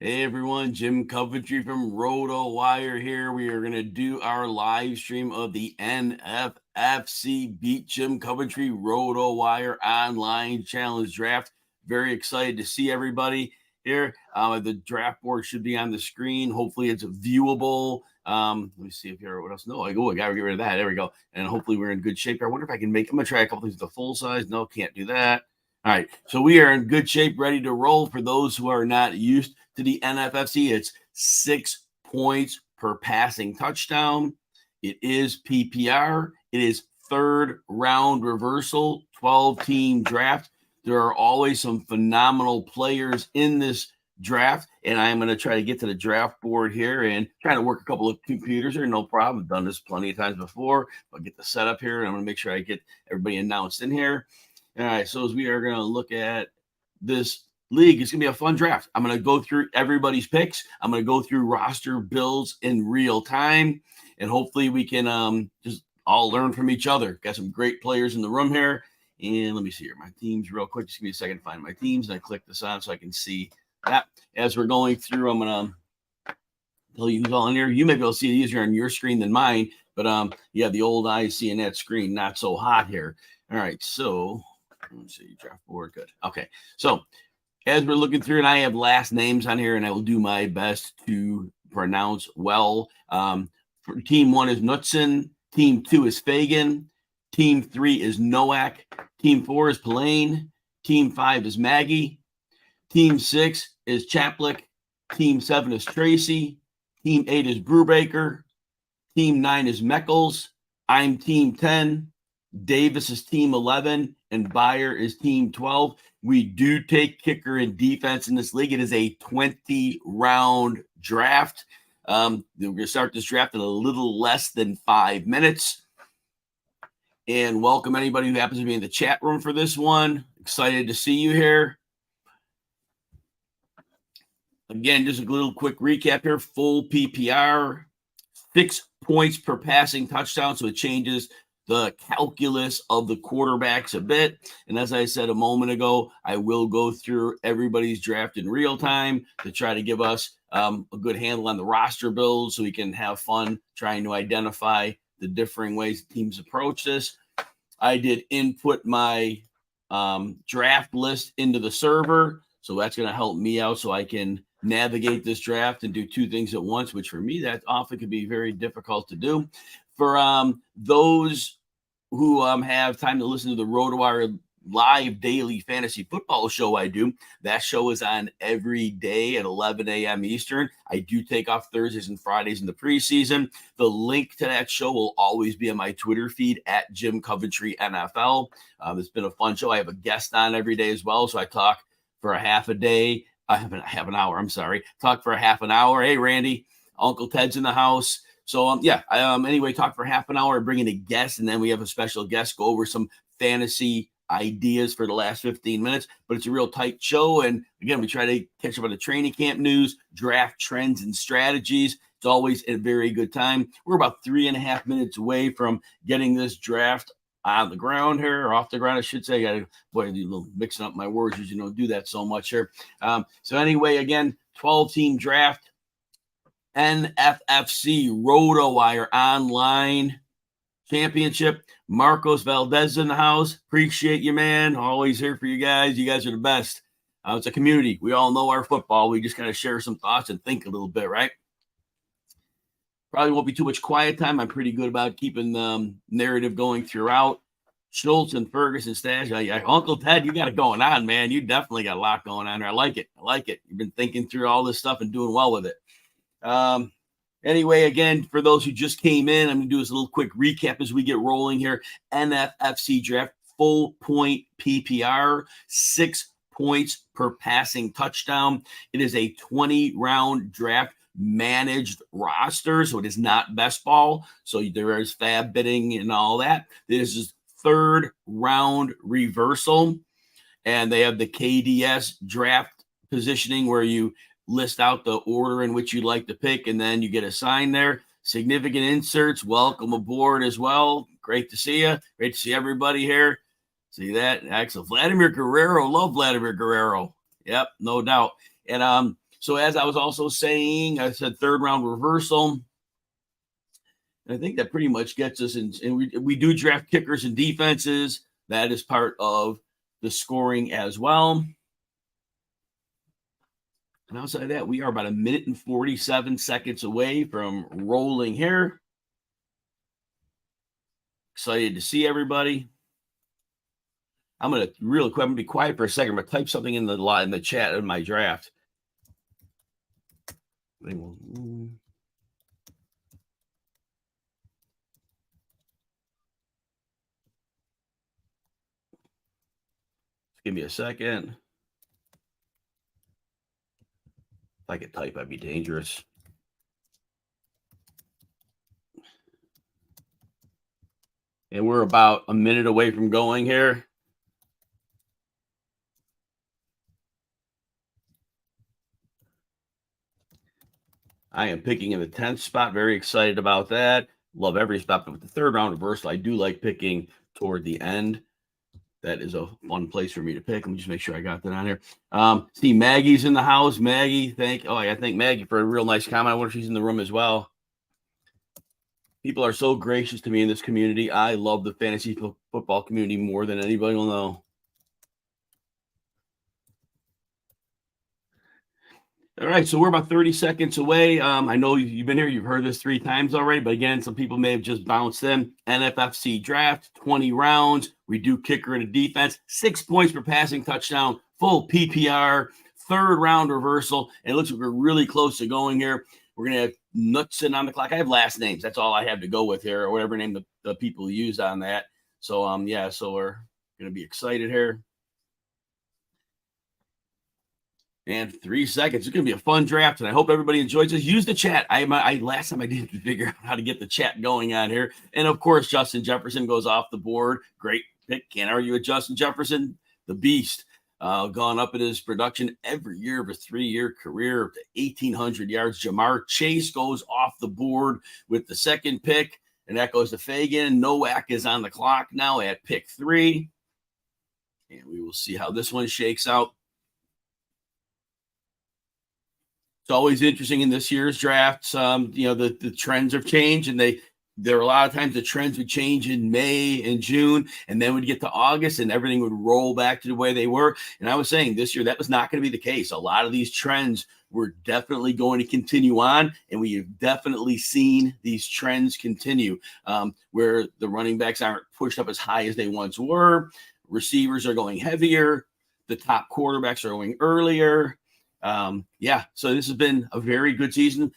Hey everyone, Jim Coventry from RotoWire here. We are going to do our live stream of the NFFC Beat Jim Coventry RotoWire Online Challenge Draft. Very excited to see everybody here. The draft board should be on the screen. Hopefully it's viewable. Let me see if here what else. No, I got to get rid of that. There we go. And hopefully we're in good shape. I wonder if I can I'm going to try a couple things with the full size. No, can't do that. All right, so we are in good shape, ready to roll. For those who are not used to the NFFC, it's 6 points per passing touchdown. It is PPR. It is third round reversal, 12-team draft. There are always some phenomenal players in this draft, and I'm going to try to get to the draft board here and try to work a couple of computers here. No problem. I've done this plenty of times before. I'll get the setup here, and I'm going to make sure I get everybody announced in here. All right, so as we are going to look at this league, it's going to be a fun draft. I'm going to go through everybody's picks. I'm going to go through roster builds in real time, and hopefully we can just all learn from each other. Got some great players in the room here. And let me see here. My teams real quick. Just give me a second to find my teams, and I click this on so I can see that. As we're going through, I'm going to tell you who's all in here. You may be able to see it easier on your screen than mine, but yeah, the old eyes seeing that screen, not so hot here. All right, so let's see, draft board, good. Okay, so as we're looking through, and I have last names on here, and I will do my best to pronounce well. For team 1 is Knutson, team 2 is Fagan, team 3 is Nowak, team 4 is Pillane, team 5 is Maggie, team 6 is Chaplik, team 7 is Tracy, team 8 is Brubaker, team 9 is Meckles, I'm team 10, Davis is team 11, and Bayer is team 12. We do take kicker and defense in this league. It is a 20-round draft. We're going to start this draft in a little less than 5 minutes. And welcome anybody who happens to be in the chat room for this one. Excited to see you here. Again, just a little quick recap here. Full PPR, 6 points per passing touchdown, so it changes the calculus of the quarterbacks a bit. And as I said a moment ago, I will go through everybody's draft in real time to try to give us a good handle on the roster build so we can have fun trying to identify the differing ways teams approach this. I did input my draft list into the server, so that's going to help me out so I can navigate this draft and do 2 things at once, which for me, that often can be very difficult to do. For those who have time to listen to the RotoWire live daily fantasy football show I do, that show is on every day at 11 a.m. Eastern. I do take off Thursdays and Fridays in the preseason. The link to that show will always be on my Twitter feed at Jim Coventry NFL. It's been a fun show. I have a guest on every day as well, so I talk for a half a day. I have an hour. I'm sorry. Talk for a half an hour. Hey, Randy, Uncle Ted's in the house. So, anyway, talk for half an hour, bring in a guest, and then we have a special guest go over some fantasy ideas for the last 15 minutes. But it's a real tight show. And, again, we try to catch up on the training camp news, draft trends and strategies. It's always a very good time. We're about 3.5 minutes away from getting this draft on the ground here, or off the ground, I should say. I got to mixing up my words because you don't do that so much here. So, anyway, again, 12-team draft. NFFC RotoWire Online Championship. Marcos Valdez in the house. Appreciate you, man. Always here for you guys. You guys are the best. It's a community. We all know our football. We just kind of share some thoughts and think a little bit, right? Probably won't be too much quiet time. I'm pretty good about keeping the narrative going throughout. Schultz and Ferguson stash. Uncle Ted, you got it going on, man. You definitely got a lot going on there. I like it. You've been thinking through all this stuff and doing well with it. Anyway, again, for those who just came in, I'm going to do this a little quick recap as we get rolling here. NFFC draft, full point PPR, 6 points per passing touchdown. It is a 20-round draft managed roster, so it is not best ball. So there is fab bidding and all that. This is third round reversal, and they have the KDS draft positioning where you list out the order in which you'd like to pick, and then you get assigned there. Significant inserts, welcome aboard as well. Great to see you. Great to see everybody here. See that? Excellent. Vladimir Guerrero. Love Vladimir Guerrero. Yep, no doubt. And So as I was also saying, I said third round reversal. And I think that pretty much gets us in. And we do draft kickers and defenses. That is part of the scoring as well. And outside of that, we are about 1 minute and 47 seconds away from rolling here. Excited to see everybody. I'm going to real quick, I'm going to be quiet for a second. I'm going to type something in the chat in my draft. Give me a second. If I could type, I'd be dangerous. And we're about a minute away from going here. I am picking in the 10th spot. Very excited about that. Love every spot, but with the third round reversal, I do like picking toward the end. That is a fun place for me to pick. Let me just make sure I got that on here. See, Maggie's in the house. Maggie, I got to thank Maggie for a real nice comment. I wonder if she's in the room as well. People are so gracious to me in this community. I love the fantasy football community more than anybody will know. All right, so we're about 30 seconds away. I know you've been here. You've heard this 3 times already, but again, some people may have just bounced in. NFFC draft, 20 rounds. We do kicker and a defense, 6 points per passing touchdown, full PPR, third round reversal. And it looks like we're really close to going here. We're going to have Knutson on the clock. I have last names. That's all I have to go with here, or whatever name the people used on that. So, yeah, so we're going to be excited here. And 3 seconds. It's going to be a fun draft, and I hope everybody enjoys this. Use the chat. Last time I didn't figure out how to get the chat going on here. And, of course, Justin Jefferson goes off the board. Great pick. Can't argue with Justin Jefferson, the beast. Gone up in his production every year of a 3-year career to 1,800 yards. Jamar Chase goes off the board with the second pick, and that goes to Fagan. Nowak is on the clock now at pick 3. And we will see how this one shakes out. It's always interesting in this year's drafts. The trends have changed, and there are a lot of times the trends would change in May and June, and then we'd get to August and everything would roll back to the way they were. And I was saying this year that was not going to be the case. A lot of these trends were definitely going to continue on, and we have definitely seen these trends continue where the running backs aren't pushed up as high as they once were. Receivers are going heavier. The top quarterbacks are going earlier. So this has been a very good season.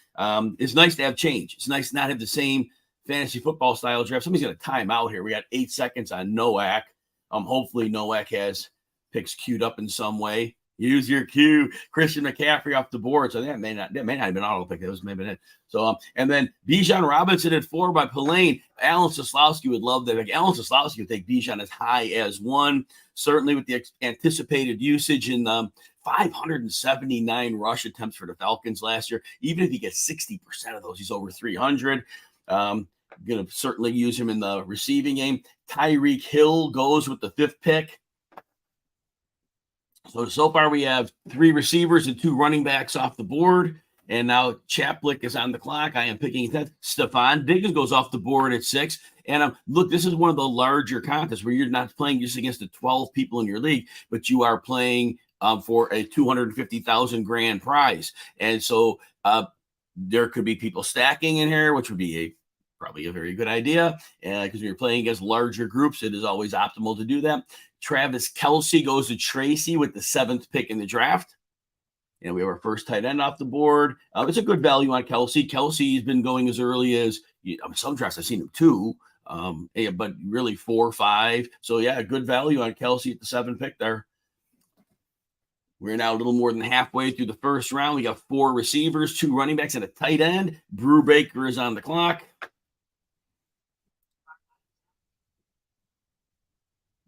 It's nice to have change. It's nice to not have the same fantasy football style draft. Somebody's going to time out here. We got 8 seconds on Nowak. Hopefully Nowak has picks queued up in some way. Use your cue. Christian McCaffrey off the board. So that may not have been auto pick. That was maybe it. So and then Bijan Robinson at 4 by Pillane. Alan Soslowski would love that. Alan Soslowski would take Bijan as high as 1. Certainly with the anticipated usage in 579 rush attempts for the Falcons last year. Even if he gets 60% of those, he's over 300. Going to certainly use him in the receiving game. Tyreek Hill goes with the 5th pick. So far we have 3 receivers and 2 running backs off the board. And now Chaplick is on the clock. I am picking 10th. Stephon Diggs goes off the board at 6. And look, this is one of the larger contests where you're not playing just against the 12 people in your league, but you are playing for a $250,000 grand prize. And so there could be people stacking in here, which would be probably a very good idea. Because when you're playing against larger groups, it is always optimal to do that. Travis Kelce goes to Tracy with the 7th pick in the draft. And we have our first tight end off the board. It's a good value on Kelce. Kelce's been going as early as some drafts I've seen him 2, but really 4, 5. So, yeah, good value on Kelce at the 7th pick there. We're now a little more than halfway through the first round. We got 4 receivers, 2 running backs, and a tight end. Brew Baker is on the clock.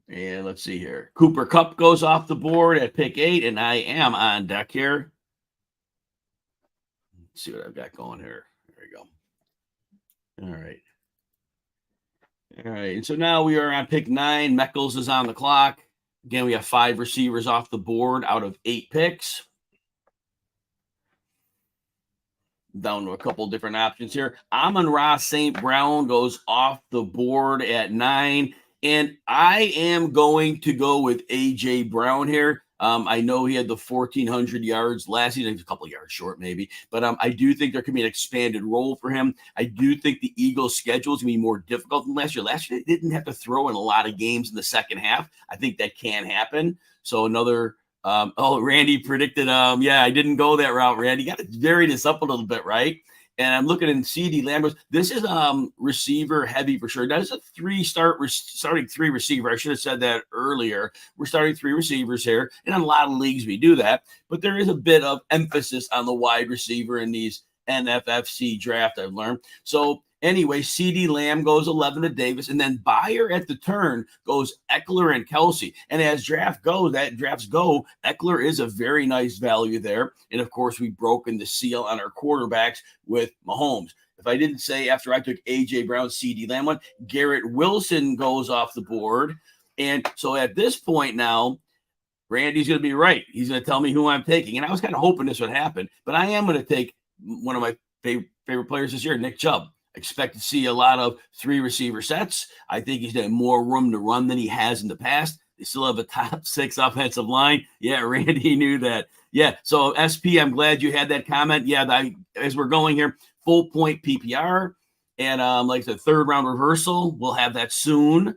And let's see here. Cooper Kupp goes off the board at pick 8, and I am on deck here. Let's see what I've got going here. There we go. All right. All right. And so now we are on pick 9. Meckles is on the clock. Again, we have 5 receivers off the board out of 8 picks. down to a couple different options here. Amon-Ra St. Brown goes off the board at 9. And I am going to go with A.J. Brown here. I know he had the 1,400 yards last season. He's a couple of yards short, maybe. But I do think there could be an expanded role for him. I do think the Eagles' schedule is going to be more difficult than last year. Last year, they didn't have to throw in a lot of games in the second half. I think that can happen. So another Randy predicted, yeah, I didn't go that route, Randy. You got to vary this up a little bit, right? And I'm looking in CeeDee Lamb. This is receiver heavy for sure. That is a starting three receiver. I should have said that earlier. We're starting 3 receivers here. And in a lot of leagues, we do that. But there is a bit of emphasis on the wide receiver in these NFFC draft, I've learned. So anyway, CeeDee Lamb goes 11 to Davis, and then Buyer at the turn goes Eckler and Kelsey. And as drafts go, Eckler is a very nice value there. And of course, we've broken the seal on our quarterbacks with Mahomes. If I didn't say after I took A.J. Brown, CeeDee Lamb one, Garrett Wilson goes off the board. And so at this point now, Randy's going to be right. He's going to tell me who I'm taking. And I was kind of hoping this would happen, but I am going to take one of my favorite players this year, Nick Chubb. Expect to see a lot of 3 receiver sets. I think he's got more room to run than he has in the past. They still have a top 6 offensive line. Yeah, Randy knew that. Yeah, so SP, I'm glad you had that comment. Yeah, as we're going here, full point PPR and like the 3rd round reversal, we'll have that soon.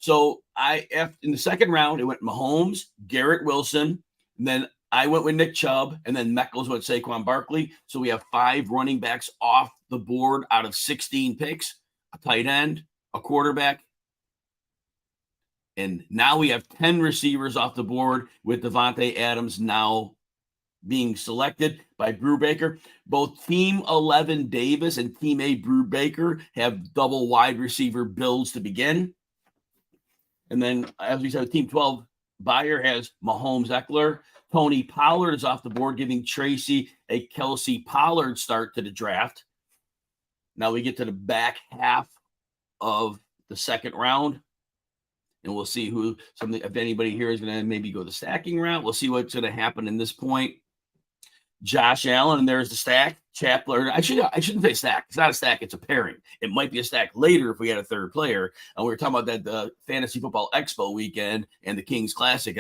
So in the 2nd round, it went Mahomes, Garrett Wilson, and then I went with Nick Chubb, and then Meckles went Saquon Barkley. So we have 5 running backs off the board out of 16 picks, a tight end, a quarterback. And now we have 10 receivers off the board with Devontae Adams now being selected by Brubaker. Both Team 11 Davis and Team 8 Brubaker have double wide receiver builds to begin. And then, as we said, Team 12 Buyer has Mahomes Eckler. Tony Pollard is off the board, giving Tracy a Kelsey Pollard start to the draft. Now we get to the back half of the 2nd round, and we'll see if anybody here is going to maybe go the stacking route. We'll see what's going to happen in this point. Josh Allen, and there's the stack. Chapler. I shouldn't say stack. It's not a stack. It's a pairing. It might be a stack later if we had a 3rd player. And we were talking about that the Fantasy Football Expo weekend and the Kings Classic.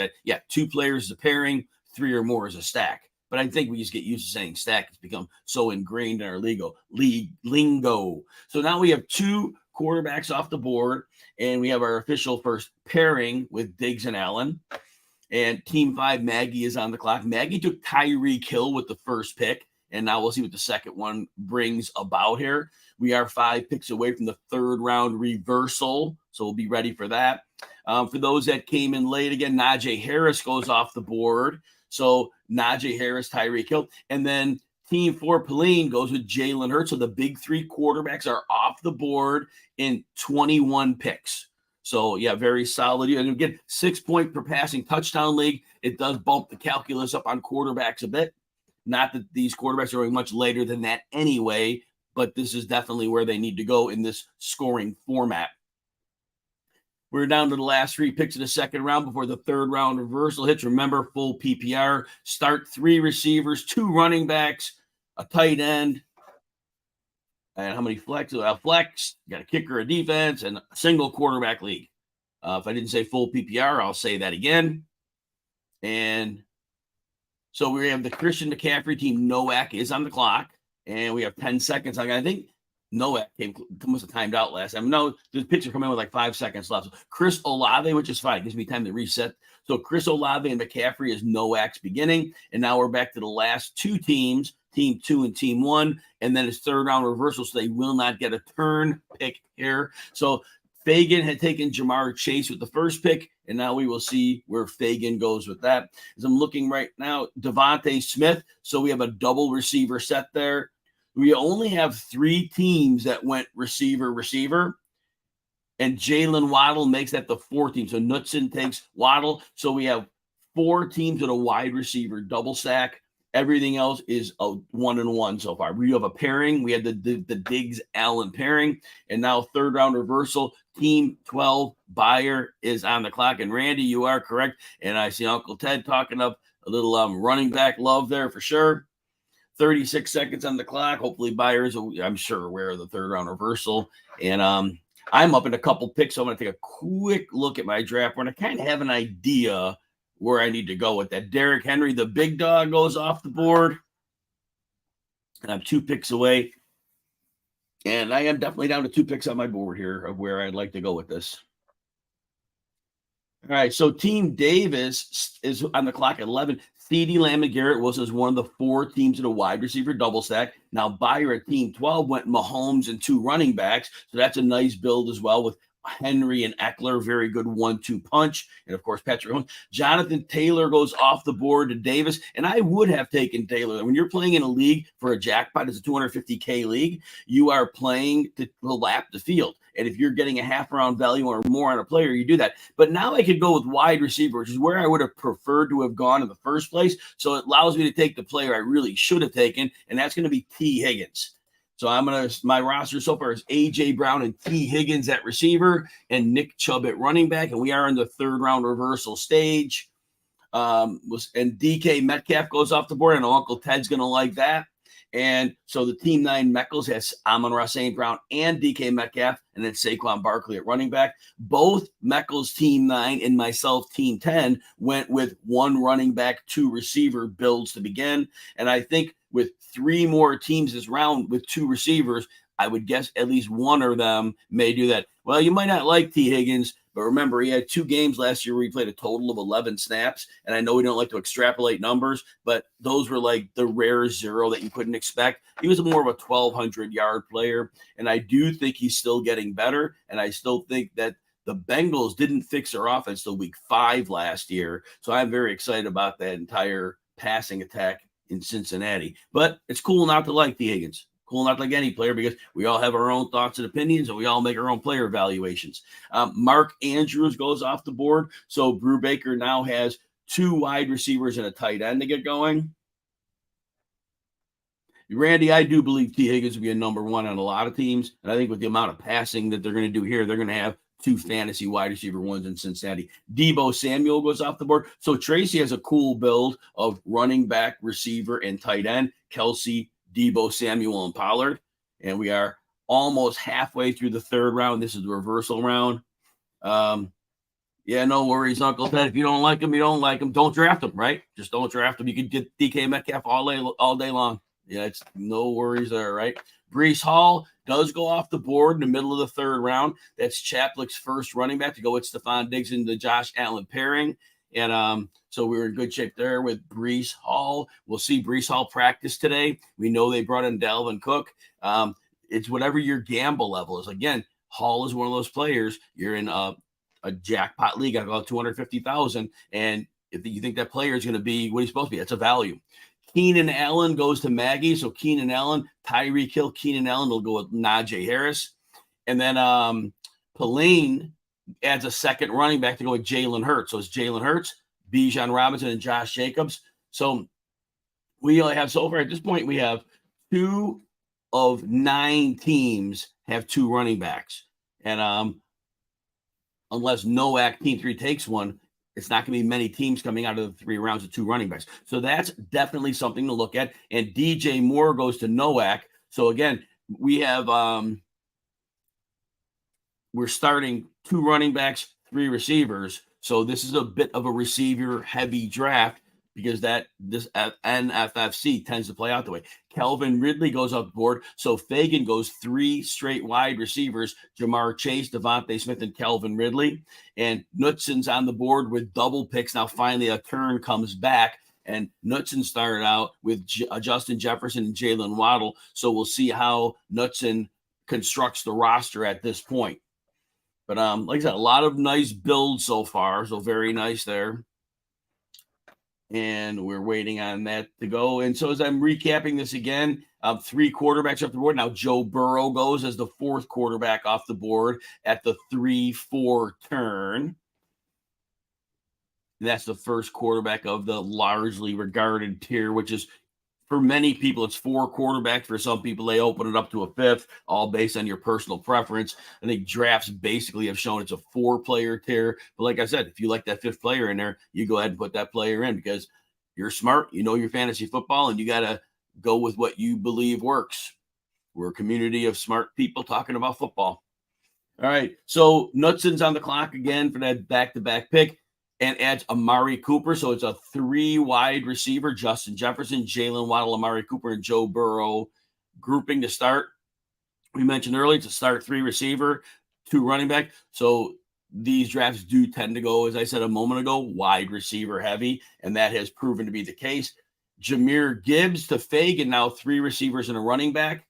2 players is a pairing, 3 or more is a stack. But I think we just get used to saying stack. It's become so ingrained in our league lingo. So now we have 2 quarterbacks off the board, and we have our official first pairing with Diggs and Allen. And Team 5, Maggie, is on the clock. Maggie took Tyreek Hill with the first pick, and now we'll see what the second one brings about here. We are 5 picks away from the 3rd round reversal, so we'll be ready for that. For those that came in late, again, Najee Harris goes off the board. So Najee Harris, Tyreek Hill. And then Team 4, Pauline, goes with Jalen Hurts. So the big 3 quarterbacks are off the board in 21 picks. So, yeah, very solid. And again, 6 point per passing touchdown league. It does bump the calculus up on quarterbacks a bit. Not that these quarterbacks are going much later than that anyway, but this is definitely where they need to go in this scoring format. We're down to the last 3 picks of the 2nd round before the 3rd round reversal hits. Remember, full PPR. Start 3 receivers, 2 running backs, a tight end. And how many flex? Flex, you got a kicker, a defense, and a single quarterback league. If I didn't say full PPR, I'll say that again. And so we have the Christian McCaffrey team. Nowak is on the clock, and we have 10 seconds. I think Nowak must have timed out last time. No, the picture come in with like 5 seconds left. So Chris Olave, which is fine. It gives me time to reset. So Chris Olave and McCaffrey is Nowak's beginning. And now we're back to the last 2 teams, Team 2 and Team 1. And then it's 3rd round reversal, so they will not get a turn pick here. So Fagan had taken Jamar Chase with the first pick, and now we will see where Fagan goes with that. As I'm looking right now, Devontae Smith. So we have a double receiver set there. We only have 3 teams that went receiver, and Jalen Waddle makes that the 4th team. So Knutson takes Waddle. So we have 4 teams with a wide receiver double stack. Everything else is a 1-and-1 so far. We have a pairing. We had the Diggs Allen pairing, and now 3rd round reversal. Team 12 Buyer is on the clock. And Randy, you are correct. And I see Uncle Ted talking up a little running back love there for sure. 36 seconds on the clock. Hopefully buyers, I'm sure, aware of the third round reversal. And I'm up in a couple picks, so I'm going to take a quick look at my draft board. I kind of have an idea where I need to go with that. Derrick Henry, the big dog, goes off the board. And I'm 2 picks away. And I am definitely down to 2 picks on my board here of where I'd like to go with this. All right, so Team Davis is on the clock at 11. CeeDee Lamb and Garrett Wilson is one of the 4 teams in a wide receiver double stack. Now, buyer at Team 12 went Mahomes and 2 running backs. So that's a nice build as well with Henry and Eckler, very good 1-2 punch. And, of course, Patrick Mahomes. Jonathan Taylor goes off the board to Davis. And I would have taken Taylor. When you're playing in a league for a jackpot, it's a $250K league, you are playing to lap the field. And if you're getting a half round value or more on a player, you do that. But now I could go with wide receiver, which is where I would have preferred to have gone in the first place. So it allows me to take the player I really should have taken, and that's going to be T. Higgins. So my roster so far is A.J. Brown and T. Higgins at receiver and Nick Chubb at running back. And we are in the third round reversal stage. And DK Metcalf goes off the board, and Uncle Ted's going to like that. And so the Team 9 Meckles has Amon-Ra St. Brown and DK Metcalf, and then Saquon Barkley at running back. Both Meckles Team 9 and myself Team 10 went with 1 running back, 2 receiver builds to begin. And I think with 3 more teams this round with 2 receivers, I would guess at least one of them may do that. Well, you might not like T. Higgins, but remember, he had 2 games last year where he played a total of 11 snaps. And I know we don't like to extrapolate numbers, but those were like the rare 0 that you couldn't expect. He was more of a 1,200-yard player. And I do think he's still getting better. And I still think that the Bengals didn't fix their offense till week 5 last year. So I'm very excited about that entire passing attack in Cincinnati. But it's cool not to like T. Higgins. Cool not like any player because we all have our own thoughts and opinions and we all make our own player evaluations. Mark Andrews goes off the board. So Brew Baker now has 2 wide receivers and a tight end to get going. Randy, I do believe T. Higgins will be a number 1 on a lot of teams. And I think with the amount of passing that they're going to do here, they're going to have 2 fantasy wide receiver ones in Cincinnati. Deebo Samuel goes off the board. So Tracy has a cool build of running back, receiver, and tight end. Kelsey, Deebo Samuel, and Pollard. And we are almost halfway through the third round. This is the reversal round. Yeah, no worries, Uncle Ted. If you don't like him, you don't like him. Don't draft him, right? Just don't draft him. You can get DK Metcalf all day long. Yeah, it's no worries there, right? Breece Hall does go off the board in the middle of the third round. That's Chaplick's first running back to go with Stephon Diggs and the Josh Allen pairing. And so we were in good shape there with Breece Hall. We'll see Breece Hall practice today. We know they brought in Dalvin Cook. It's whatever your gamble level is. Again, Hall is one of those players. You're in a jackpot league at about $250,000, and if you think that player is going to be what he's supposed to be, that's a value. Keenan Allen goes to Maggie. So Keenan Allen, Tyreek Hill, Keenan Allen will go with Najee Harris. And then Pauline adds a second running back to go with Jalen Hurts. So it's Jalen Hurts, Bijan Robinson, and Josh Jacobs. So we only have, so far at this point, we have 2 of 9 teams have 2 running backs. And unless Nowak Team 3 takes one, it's not going to be many teams coming out of the 3 rounds of 2 running backs. So that's definitely something to look at. And DJ Moore goes to Nowak. So again, we have we're starting 2 running backs, 3 receivers. So this is a bit of a receiver heavy draft because this NFFC tends to play out the way. Calvin Ridley goes up the board. So Fagan goes 3 straight wide receivers, Jamar Chase, Devontae Smith, and Calvin Ridley. And Knutson's on the board with double picks. Now finally a turn comes back. And Knutson started out with Justin Jefferson and Jalen Waddle. So we'll see how Knutson constructs the roster at this point. But like I said, a lot of nice builds so far. So very nice there. And we're waiting on that to go. And so as I'm recapping this again, 3 quarterbacks off the board. Now Joe Burrow goes as the 4th quarterback off the board at the 3-4 turn. And that's the first quarterback of the largely regarded tier, which is, for many people, it's 4 quarterbacks. For some people, they open it up to a 5th, all based on your personal preference. I think drafts basically have shown it's a 4-player tier. But like I said, if you like that 5th player in there, you go ahead and put that player in because you're smart, you know your fantasy football, and you got to go with what you believe works. We're a community of smart people talking about football. All right, so Knutson's on the clock again for that back-to-back pick and adds Amari Cooper. So it's a 3 wide receiver, Justin Jefferson, Jalen Waddle, Amari Cooper, and Joe Burrow grouping to start. We mentioned earlier to start 3 receiver, 2 running back. So these drafts do tend to go, as I said a moment ago, wide receiver heavy, and that has proven to be the case. Jahmyr Gibbs to Fagan, now 3 receivers and a running back.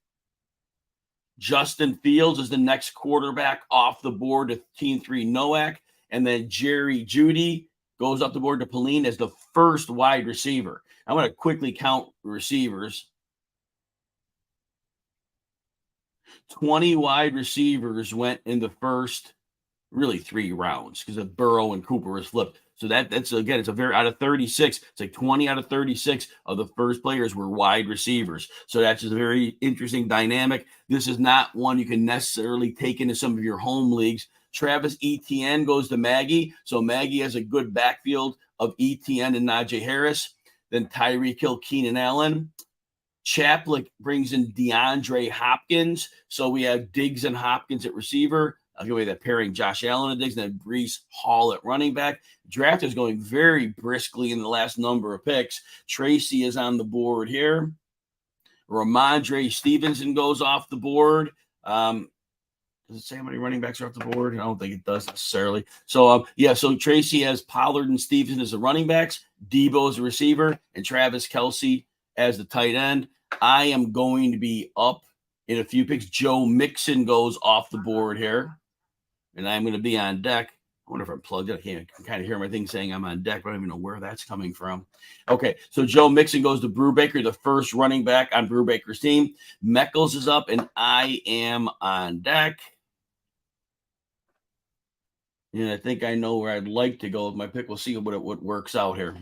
Justin Fields is the next quarterback off the board to Team 3 Nowak. And then Jerry Jeudy goes up the board to Pauline as the first wide receiver. I'm going to quickly count receivers. 20 wide receivers went in the first, really 3 rounds because of Burrow and Cooper was flipped. So that's again, it's a very out of 36. It's like 20 out of 36 of the first players were wide receivers. So that's just a very interesting dynamic. This is not one you can necessarily take into some of your home leagues. Travis Etienne goes to Maggie. So Maggie has a good backfield of Etienne and Najee Harris. Then Tyreek Hill, Keenan Allen. Chaplick brings in DeAndre Hopkins. So we have Diggs and Hopkins at receiver. I'll give away that pairing, Josh Allen and Diggs, and then Breece Hall at running back. Draft is going very briskly in the last number of picks. Tracy is on the board here. Ramondre Stevenson goes off the board. Does it say how many running backs are off the board? I don't think it does necessarily. So, so Tracy has Pollard and Stevenson as the running backs, Debo as a receiver, and Travis Kelce as the tight end. I am going to be up in a few picks. Joe Mixon goes off the board here, and I'm going to be on deck. I wonder if I'm plugged in. I can kind of hear my thing saying I'm on deck, but I don't even know where that's coming from. Okay, so Joe Mixon goes to Brubaker, the first running back on Brubaker's team. Meckles is up, and I am on deck. And I think I know where I'd like to go with my pick. We'll see what works out here.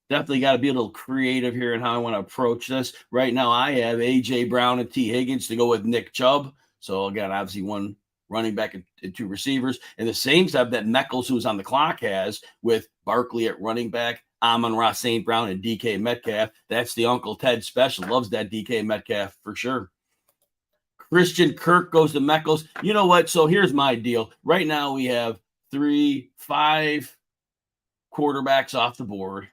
Definitely got to be a little creative here in how I want to approach this. Right now, I have A.J. Brown and T. Higgins to go with Nick Chubb. So, again, obviously one running back and 2 receivers. And the same stuff that Meckles, who's on the clock, has with Barkley at running back, Amon-Ra St. Brown, and DK Metcalf. That's the Uncle Ted special. Loves that DK Metcalf for sure. Christian Kirk goes to Meckles. You know what? So here's my deal. Right now we have 5 quarterbacks off the board.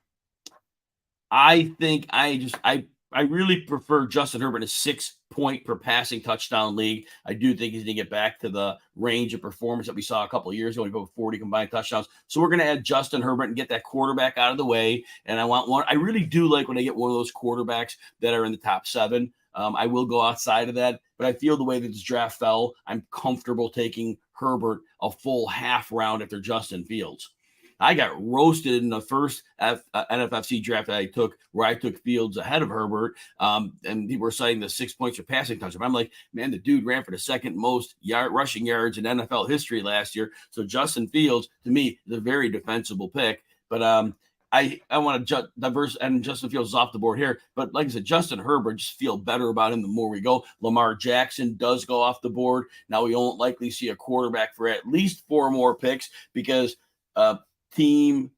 I think I really prefer Justin Herbert in a 6-point per passing touchdown league. I do think he's going to get back to the range of performance that we saw a couple of years ago. We go 40 combined touchdowns. So we're going to add Justin Herbert and get that quarterback out of the way. And I want one. I really do like when I get one of those quarterbacks that are in the top 7. I will go outside of that, but I feel the way that this draft fell, I'm comfortable taking Herbert a full half round after Justin Fields. I got roasted in the first NFFC draft that I took, where I took Fields ahead of Herbert, and people were citing the 6 points for passing touchdown. I'm like, man, the dude ran for the second most rushing yards in NFL history last year. So Justin Fields, to me, is a very defensible pick. But I want to diverse, and Justin Fields is off the board here. But like I said, Justin Herbert, just feel better about him the more we go. Lamar Jackson does go off the board. Now we won't likely see a quarterback for at least 4 more picks because Team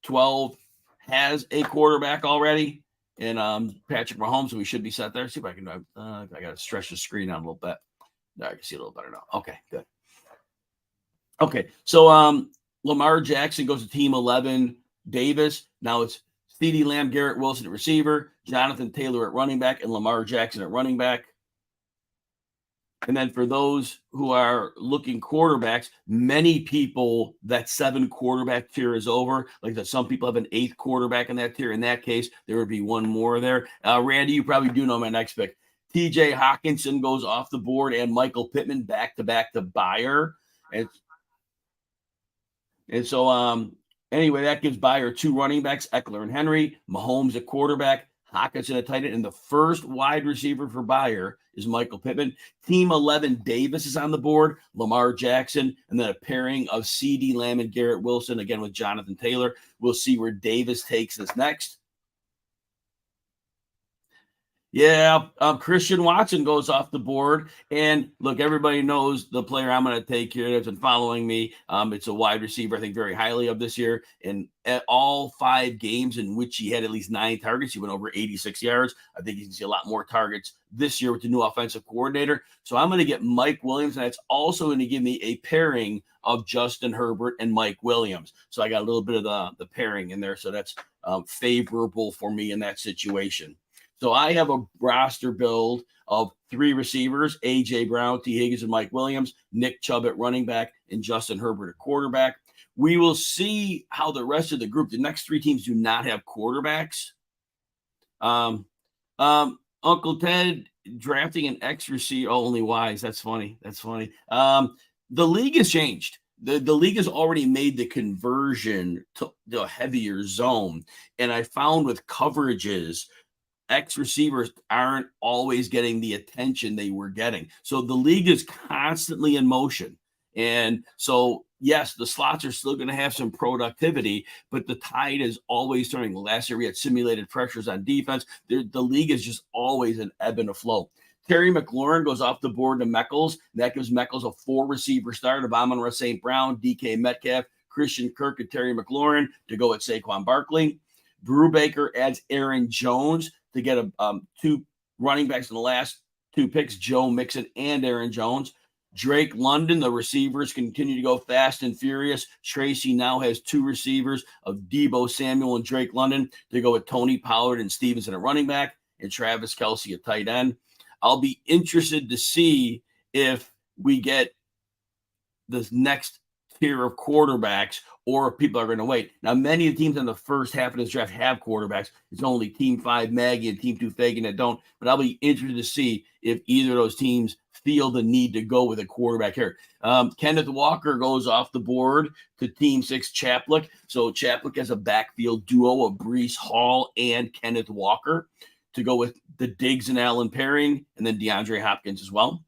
12 has a quarterback already, and Patrick Mahomes, so we should be set there. See if I can. I got to stretch the screen out a little bit. I can see a little better now. Okay, good. Okay, so Lamar Jackson goes to Team 11. Davis. Now it's CeeDee Lamb, Garrett Wilson at receiver, Jonathan Taylor at running back, and Lamar Jackson at running back. And then for those who are looking quarterbacks, many people, that 7 quarterback tier is over. Like that, some people have an 8th quarterback in that tier. In that case, there would be one more there. Randy, you probably do know my next pick. TJ Hawkinson goes off the board, and Michael Pittman back-to-back to Bayer. And so anyway, that gives Bayer 2 running backs, Eckler and Henry, Mahomes at quarterback, Hawkinson at tight end, and the first wide receiver for Bayer is Michael Pittman. Team 11, Davis is on the board, Lamar Jackson, and then a pairing of CeeDee Lamb and Garrett Wilson, again with Jonathan Taylor. We'll see where Davis takes this next. Yeah, Christian Watson goes off the board. And look, everybody knows the player I'm going to take here that's been following me. It's a wide receiver, I think very highly of this year. And at all 5 games in which he had at least 9 targets, he went over 86 yards. I think you can see a lot more targets this year with the new offensive coordinator. So I'm going to get Mike Williams, and that's also going to give me a pairing of Justin Herbert and Mike Williams. So I got a little bit of the pairing in there. So that's favorable for me in that situation. So I have a roster build of 3 receivers, A.J. Brown, T. Higgins, and Mike Williams, Nick Chubb at running back, and Justin Herbert at quarterback. We will see how the rest of the group, the next 3 teams do not have quarterbacks. Uncle Ted drafting an X receiver, only wise. That's funny. The league has changed. The league has already made the conversion to the heavier zone. And I found with coverages, X receivers aren't always getting the attention they were getting. So the league is constantly in motion. And so, yes, the slots are still going to have some productivity, but the tide is always turning. Last year, we had simulated pressures on defense. The league is just always an ebb and a flow. Terry McLaurin goes off the board to Meckles. That gives Meckles a 4-receiver start of Amon-Ra St. Brown, DK Metcalf, Christian Kirk, and Terry McLaurin to go at Saquon Barkley. Brubaker adds Aaron Jones to get 2 running backs in the last 2 picks, Joe Mixon and Aaron Jones. Drake London, the receivers continue to go fast and furious. Tracy now has 2 receivers of Deebo Samuel and Drake London to go with Tony Pollard and Stevenson at running back and Travis Kelce at tight end. I'll be interested to see if we get this next tier of quarterbacks or if people are going to wait. Now, many of the teams in the first half of this draft have quarterbacks. It's only Team 5 Maggie and Team 2 Fagan that don't. But I'll be interested to see if either of those teams feel the need to go with a quarterback here. Kenneth Walker goes off the board to Team 6 Chaplick. So Chaplick has a backfield duo of Breece Hall and Kenneth Walker to go with the Diggs and Allen pairing, and then DeAndre Hopkins as well.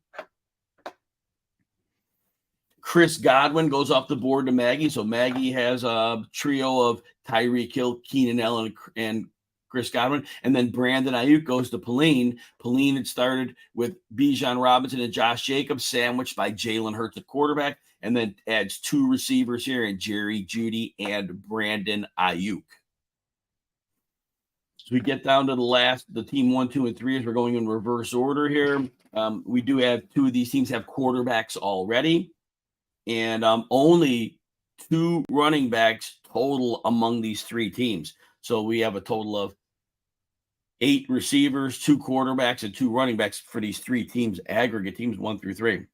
Chris Godwin goes off the board to Maggie. So Maggie has a trio of Tyreek Hill, Keenan Allen, and Chris Godwin. And then Brandon Ayuk goes to Pauline. Pauline had started with Bijan Robinson and Josh Jacobs, sandwiched by Jalen Hurts at quarterback, and then adds 2 receivers here in Jerry Jeudy and Brandon Ayuk. So we get down to the team 1, 2, and 3 as we're going in reverse order here. We do have 2 of these teams have quarterbacks already. And only 2 running backs total among these 3 teams. So we have a total of 8 receivers, 2 quarterbacks, and 2 running backs for these 3 teams, aggregate teams 1 through 3.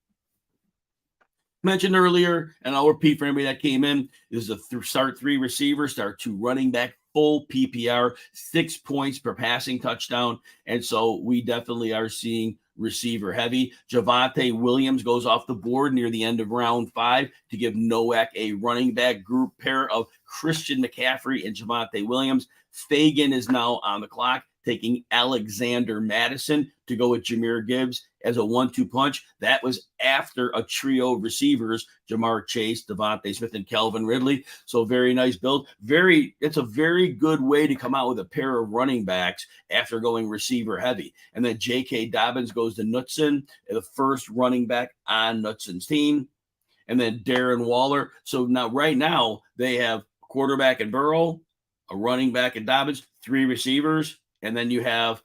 Mentioned earlier, and I'll repeat for anybody that came in, this is a start 3 receivers, start 2 running back, full PPR, 6 points per passing touchdown. And so we definitely are seeing receiver heavy. Javonte Williams goes off the board near the end of round 5 to give Nowak a running back group pair of Christian McCaffrey and Javonte Williams. Fagan is now on the clock, taking Alexander Madison to go with Jahmyr Gibbs as a 1-2 punch. That was after a trio of receivers, Jamar Chase, Devontae Smith, and Calvin Ridley. So very nice build. It's a very good way to come out with a pair of running backs after going receiver heavy. And then J.K. Dobbins goes to Knutson, the first running back on Knutson's team. And then Darren Waller. So right now they have quarterback and Burrow, a running back and Dobbins, 3 receivers. And then you have,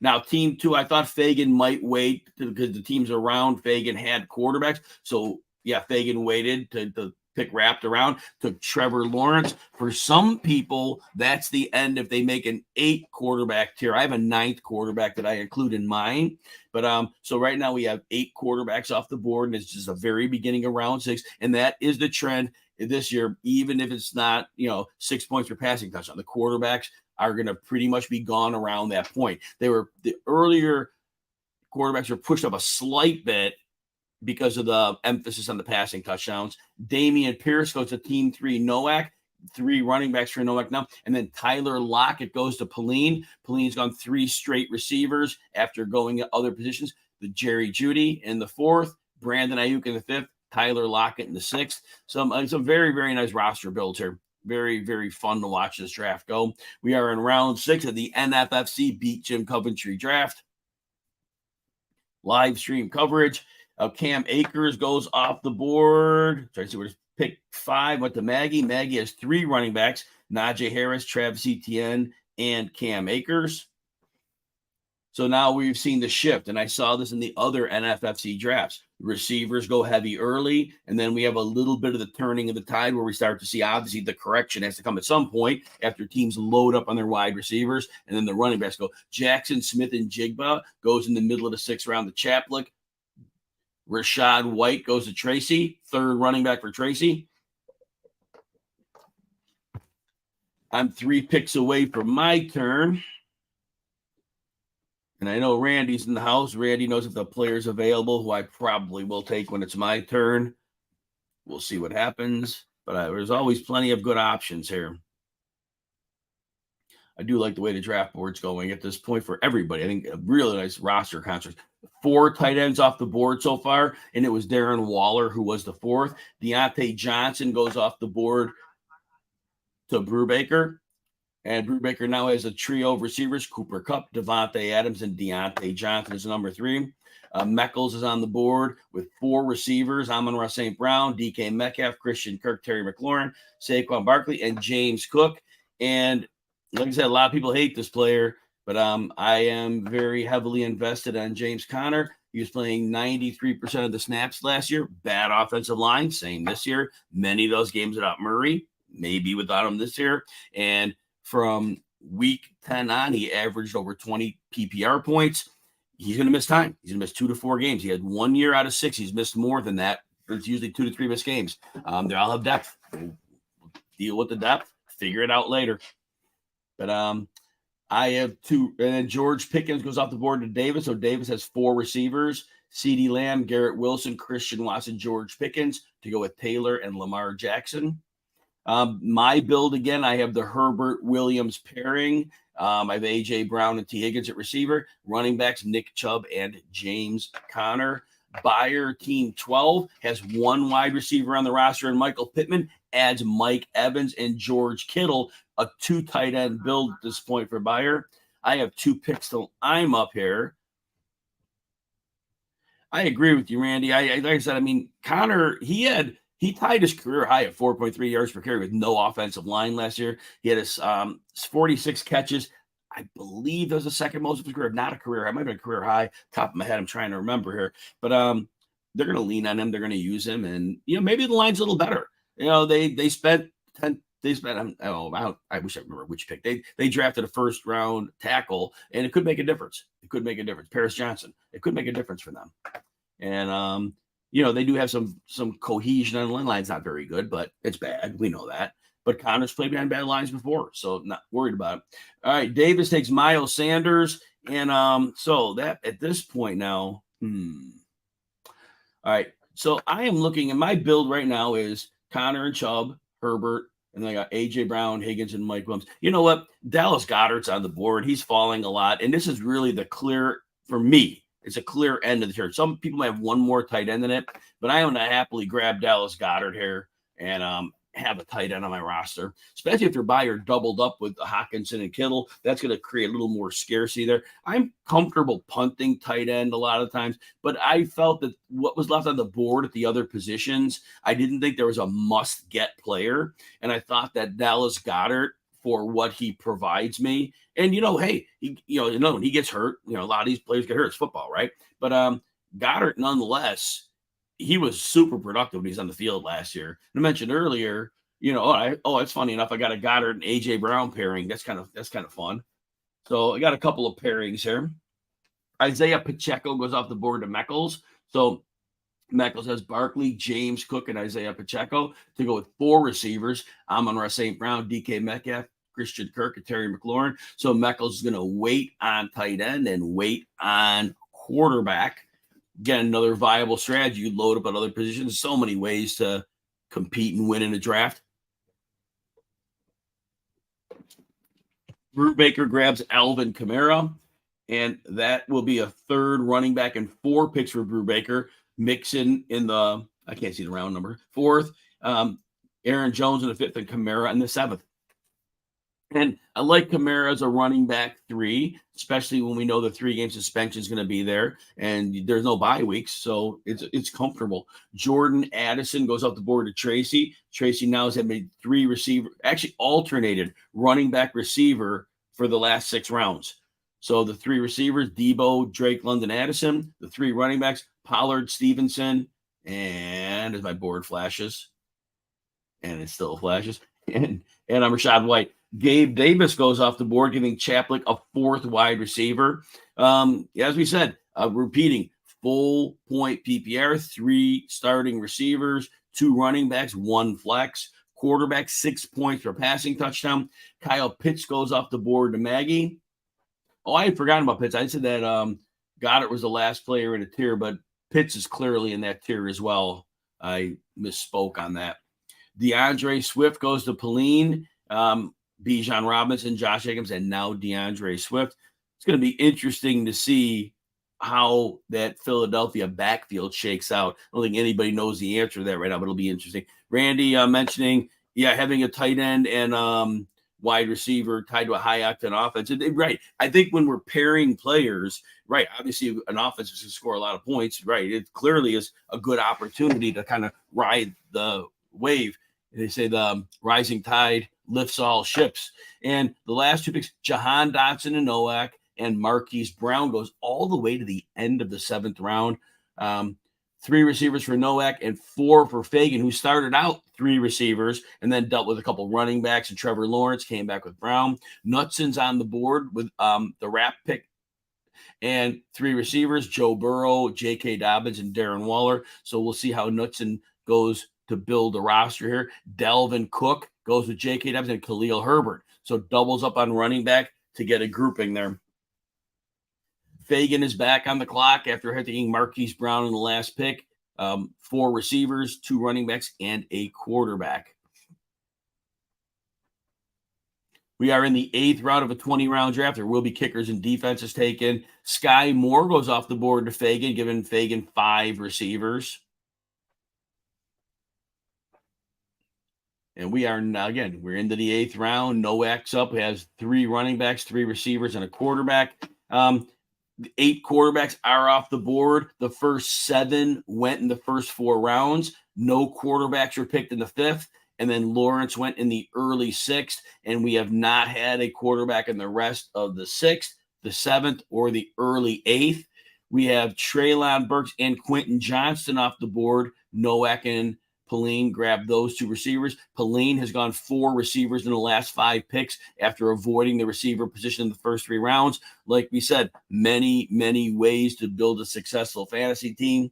now team 2, I thought Fagan might wait because the teams around Fagan had quarterbacks. So, yeah, Fagan waited to pick wrapped around, took Trevor Lawrence. For some people, that's the end if they make an 8 quarterback tier. I have a 9th quarterback that I include in mine. But so right now we have 8 quarterbacks off the board, and it's just the very beginning of round 6. And that is the trend this year, even if it's not, 6 points per passing touchdown. The quarterbacks are going to pretty much be gone around that point. The earlier quarterbacks were pushed up a slight bit because of the emphasis on the passing touchdowns. Damian Pierce goes to team 3 Nowak, 3 running backs for Nowak now. And then Tyler Lockett goes to Pauline. Pauline's gone 3 straight receivers after going at other positions. The Jerry Jeudy in the 4th, Brandon Ayuk in the 5th, Tyler Lockett in the 6th. Some very, very nice roster builds here. very, very fun to watch this draft go. We are in round 6 of the NFFC Beat Jim Coventry draft. Live stream coverage. Cam Akers goes off the board. Try to see where pick 5 went to Maggie. Maggie has 3 running backs: Najee Harris, Travis Etienne, and Cam Akers. So now we've seen the shift, and I saw this in the other NFFC drafts. Receivers go heavy early, and then we have a little bit of the turning of the tide where we start to see, obviously, the correction has to come at some point after teams load up on their wide receivers, and then the running backs go. Jackson Smith and Jigba goes in the middle of the 6th round to Chaplick. Rashad White goes to Tracy, 3rd running back for Tracy. I'm 3 picks away from my turn. And I know Randy's in the house. Randy knows if the player's available, who I probably will take when it's my turn. We'll see what happens. But there's always plenty of good options here. I do like the way the draft board's going at this point for everybody. I think a really nice roster construct. 4 tight ends off the board so far, and it was Darren Waller who was the 4th. Deontay Johnson goes off the board to Brubaker. And Brubaker now has a trio of receivers: Cooper Kupp, Devontae Adams, and Deontay Johnson is number 3. Meckles is on the board with 4 receivers: Amon-Ra St. Brown, DK Metcalf, Christian Kirk, Terry McLaurin, Saquon Barkley, and James Cook. And like I said, a lot of people hate this player, but I am very heavily invested on James Conner. He was playing 93% of the snaps last year. Bad offensive line, same this year. Many of those games without Murray, maybe without him this year. And from week 10 on, he averaged over 20 PPR points. He's going to miss time. He's going to miss 2 to 4 games. He had 1 year out of 6. He's missed more than that. It's usually 2 to 3 missed games. They all have depth. We'll deal with the depth. Figure it out later. But I have 2. And then George Pickens goes off the board to Davis. So Davis has 4 receivers: CeeDee Lamb, Garrett Wilson, Christian Watson, George Pickens, to go with Taylor and Lamar Jackson. My build, again, I have the Herbert Williams pairing. I have A.J. Brown and T. Higgins at receiver. Running backs, Nick Chubb and James Conner. Buyer Team 12 has 1 wide receiver on the roster, and Michael Pittman adds Mike Evans and George Kittle, a 2 tight end build at this point for Buyer. I have 2 picks till I'm up here. I agree with you, Randy. Like I said, I mean, Conner, he tied his career high at 4.3 yards per carry with no offensive line last year. He had his 46 catches. I believe that was the second most of his career, not a career high. It might have been a career high. Top of my head, I'm trying to remember here. But they're going to lean on him. They're going to use him. And, maybe the line's a little better. They spent 10. They spent, I wish I remember which pick. They drafted a 1st round tackle, and it could make a difference. It could make a difference. Paris Johnson. It could make a difference for them. And, they do have some cohesion on the line. Line's not very good, but it's bad. We know that. But Connor's played behind bad lines before, so not worried about it. All right, Davis takes Miles Sanders. And so that at this point now, all right. So I am looking, and my build right now is Conner and Chubb, Herbert, and then I got A.J. Brown, Higgins, and Mike Williams. You know what? Dallas Goedert's on the board. He's falling a lot. And this is really the clear, for me, it's a clear end of the turn. Some people might have 1 more tight end in it, but I want to happily grab Dallas Goedert here and have a tight end on my roster, especially if your buyer doubled up with Hockenson and Kittle. That's going to create a little more scarcity there. I'm comfortable punting tight end a lot of times, but I felt that what was left on the board at the other positions, I didn't think there was a must-get player, and I thought that Dallas Goedert, for what he provides me. And, hey, when he gets hurt, a lot of these players get hurt. It's football, right? But Goddard, nonetheless, he was super productive when he's on the field last year. And I mentioned earlier, it's funny enough, I got a Goddard and A.J. Brown pairing. That's kind of fun. So I got a couple of pairings here. Isaiah Pacheco goes off the board to Meckles. So Meckles has Barkley, James Cook, and Isaiah Pacheco to go with 4 receivers: Amon-Ra St. Brown, DK Metcalf, Christian Kirk, and Terry McLaurin. So Meckles is going to wait on tight end and wait on quarterback. Again, another viable strategy. You load up at other positions. So many ways to compete and win in a draft. Brubaker grabs Alvin Kamara, and that will be a 3rd running back and 4 picks for Brubaker. Mixon in the, I can't see the round number, 4th. Aaron Jones in the 5th, and Kamara in the 7th. And I like Kamara as a running back 3, especially when we know the 3-game suspension is going to be there and there's no bye weeks, so it's comfortable. Jordan Addison goes off the board to Tracy. Tracy now has made 3 receiver, actually alternated running back receiver for the last 6 rounds. So the 3 receivers, Debo, Drake, London, Addison. The 3 running backs, Pollard, Stevenson, and as my board flashes, and it still flashes, and I'm Rachaad White. Gabe Davis goes off the board, giving Chaplik a 4th wide receiver. As we said, repeating, full point PPR, 3 starting receivers, 2 running backs, 1 flex. Quarterback, 6 points for passing touchdown. Kyle Pitts goes off the board to Maggie. Oh, I had forgotten about Pitts. I said that Goddard was the last player in a tier, but Pitts is clearly in that tier as well. I misspoke on that. DeAndre Swift goes to Pauline. Bijan Robinson, Josh Jacobs, and now DeAndre Swift. It's going to be interesting to see how that Philadelphia backfield shakes out. I don't think anybody knows the answer to that right now, but it'll be interesting. Randy mentioning, having a tight end and wide receiver tied to a high-octane offense. Right. I think when we're pairing players, right, obviously an offense is going to score a lot of points, right? It clearly is a good opportunity to kind of ride the wave. They say the rising tide lifts all ships. And the last 2 picks, Jahan Dotson and Nowak, and Marquise Brown goes all the way to the end of the 7th round. 3 receivers for Nowak and 4 for Fagan, who started out 3 receivers and then dealt with a couple running backs, and Trevor Lawrence came back with Brown. Knutson's on the board with the wrap pick, and 3 receivers, Joe Burrow, J.K. Dobbins, and Darren Waller. So we'll see how Knutson goes to build a roster here. Delvin Cook goes with J.K. Dobbins and Khalil Herbert. So doubles up on running back to get a grouping there. Fagan is back on the clock after taking Marquise Brown in the last pick. 4 receivers, 2 running backs, and a quarterback. We are in the 8th round of a 20-round draft. There will be kickers and defenses taken. Sky Moore goes off the board to Fagan, giving Fagan 5 receivers. And we are now, again, we're into the 8th round. Nowak's up, has 3 running backs, 3 receivers, and a quarterback. The 8 quarterbacks are off the board. The first 7 went in the first 4 rounds. No quarterbacks were picked in the 5th. And then Lawrence went in the early 6th. And we have not had a quarterback in the rest of the 6th, the 7th, or the early 8th. We have Treylon Burks and Quentin Johnston off the board. Nowak and Pauline grabbed those 2 receivers. Pauline has gone 4 receivers in the last 5 picks after avoiding the receiver position in the first 3 rounds. Like we said, many, many ways to build a successful fantasy team.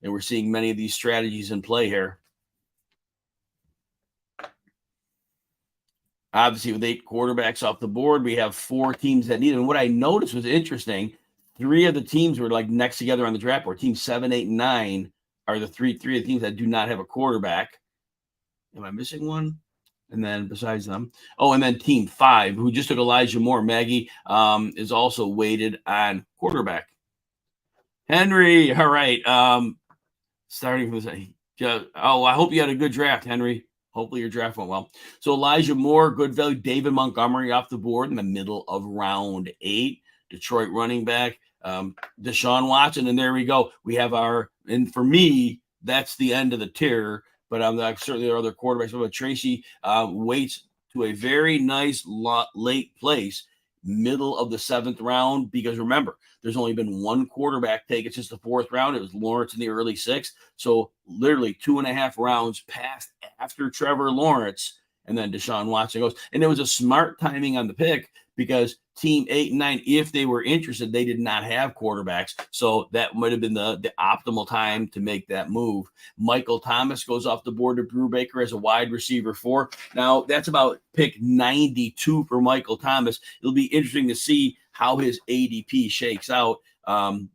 And we're seeing many of these strategies in play here. Obviously, with 8 quarterbacks off the board, we have 4 teams that need it. And what I noticed was interesting. 3 of the teams were like next together on the draft board. Teams 7, 8, and 9 are the three of the teams that do not have a quarterback. Am I missing one? And then besides them, and then team 5, who just took Elijah Moore, Maggie, is also weighted on quarterback. Henry, all right. Starting from I hope you had a good draft, Henry. Hopefully your draft went well. So Elijah Moore, good value. David Montgomery off the board in the middle of round 8. Detroit running back. Deshaun Watson, and there we go. We have and for me, that's the end of the tier, but certainly there are other quarterbacks. But Tracy waits to a very nice late place, middle of the 7th round, because remember, there's only been 1 quarterback taken since the 4th round. It was Lawrence in the early 6th. So literally 2.5 rounds passed after Trevor Lawrence, and then Deshaun Watson goes. And it was a smart timing on the pick because team 8 and 9, if they were interested, they did not have quarterbacks. So that might have been the optimal time to make that move. Michael Thomas goes off the board to Brubaker as a wide receiver 4. Now, that's about pick 92 for Michael Thomas. It'll be interesting to see how his ADP shakes out. An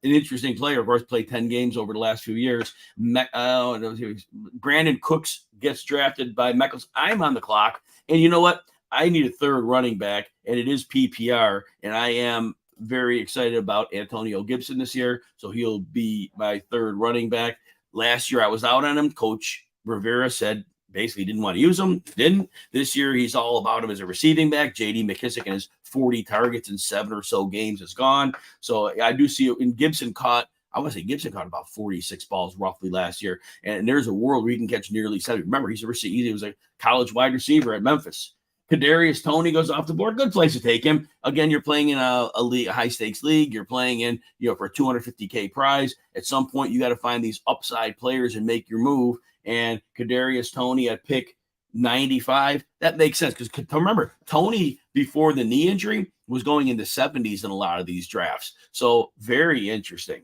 interesting player, of course, played 10 games over the last few years. Brandon Cooks gets drafted by Meckles. I'm on the clock. And you know what? I need a 3rd running back, and it is PPR, and I am very excited about Antonio Gibson this year, so he'll be my 3rd running back. Last year I was out on him. Coach Rivera said, basically didn't want to use him. Didn't. This year, he's all about him as a receiving back. J.D. McKissick and his 40 targets in 7 or so games is gone. So I do see it. And Gibson caught about 46 balls roughly last year. And there's a world where he can catch nearly 70. Remember, he was a college wide receiver at Memphis. Kadarius Toney goes off the board. Good place to take him. Again, you're playing in a high-stakes league. You're playing in, for a $250K prize. At some point, you got to find these upside players and make your move. And Kadarius Toney at pick 95, that makes sense. Because remember, Toney, before the knee injury, was going in the 70s in a lot of these drafts. So very interesting.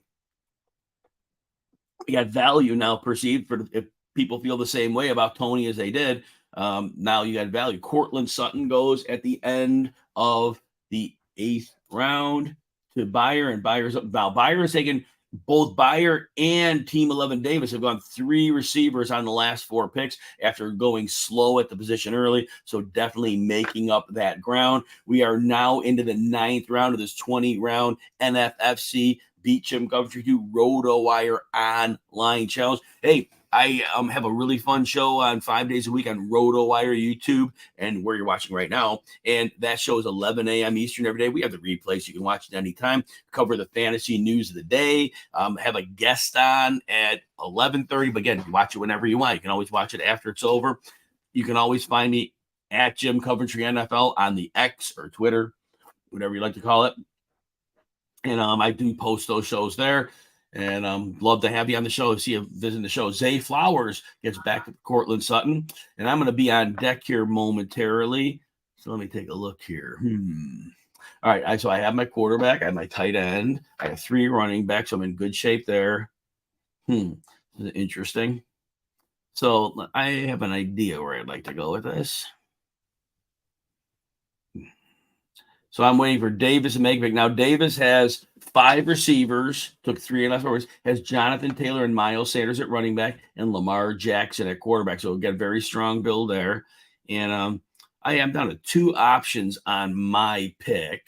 We got value now perceived if people feel the same way about Toney as they did. Now you got value. Cortland Sutton goes at the end of the 8th round to Bayer, and Bayer's up. Now Bayer has taken both Bayer and Team 11 Davis have gone 3 receivers on the last 4 picks after going slow at the position early. So definitely making up that ground. We are now into the 9th round of this 20-round NFFC Beat Jim Coventry to RotoWire Online Challenge. Hey, I have a really fun show on 5 days a week on RotoWire YouTube and where you're watching right now. And that show is 11 a.m. Eastern every day. We have the replay, so you can watch it anytime. Cover the fantasy news of the day. Have a guest on at 11:30. But again, you watch it whenever you want. You can always watch it after it's over. You can always find me at Jim Coventry NFL on the X or Twitter, whatever you like to call it. And I do post those shows there. And love to have you on the show. See you visiting the show. Zay Flowers gets back to Cortland Sutton. And I'm going to be on deck here momentarily. So let me take a look here. All right. So I have my quarterback. I have my tight end. I have 3 running backs. So I'm in good shape there. Interesting. So I have an idea where I'd like to go with this. So I'm waiting for Davis and make pick. Now, Davis has 5 receivers, took 3 last overs, has Jonathan Taylor and Miles Sanders at running back, and Lamar Jackson at quarterback. So we've got a very strong build there. And I am down to 2 options on my pick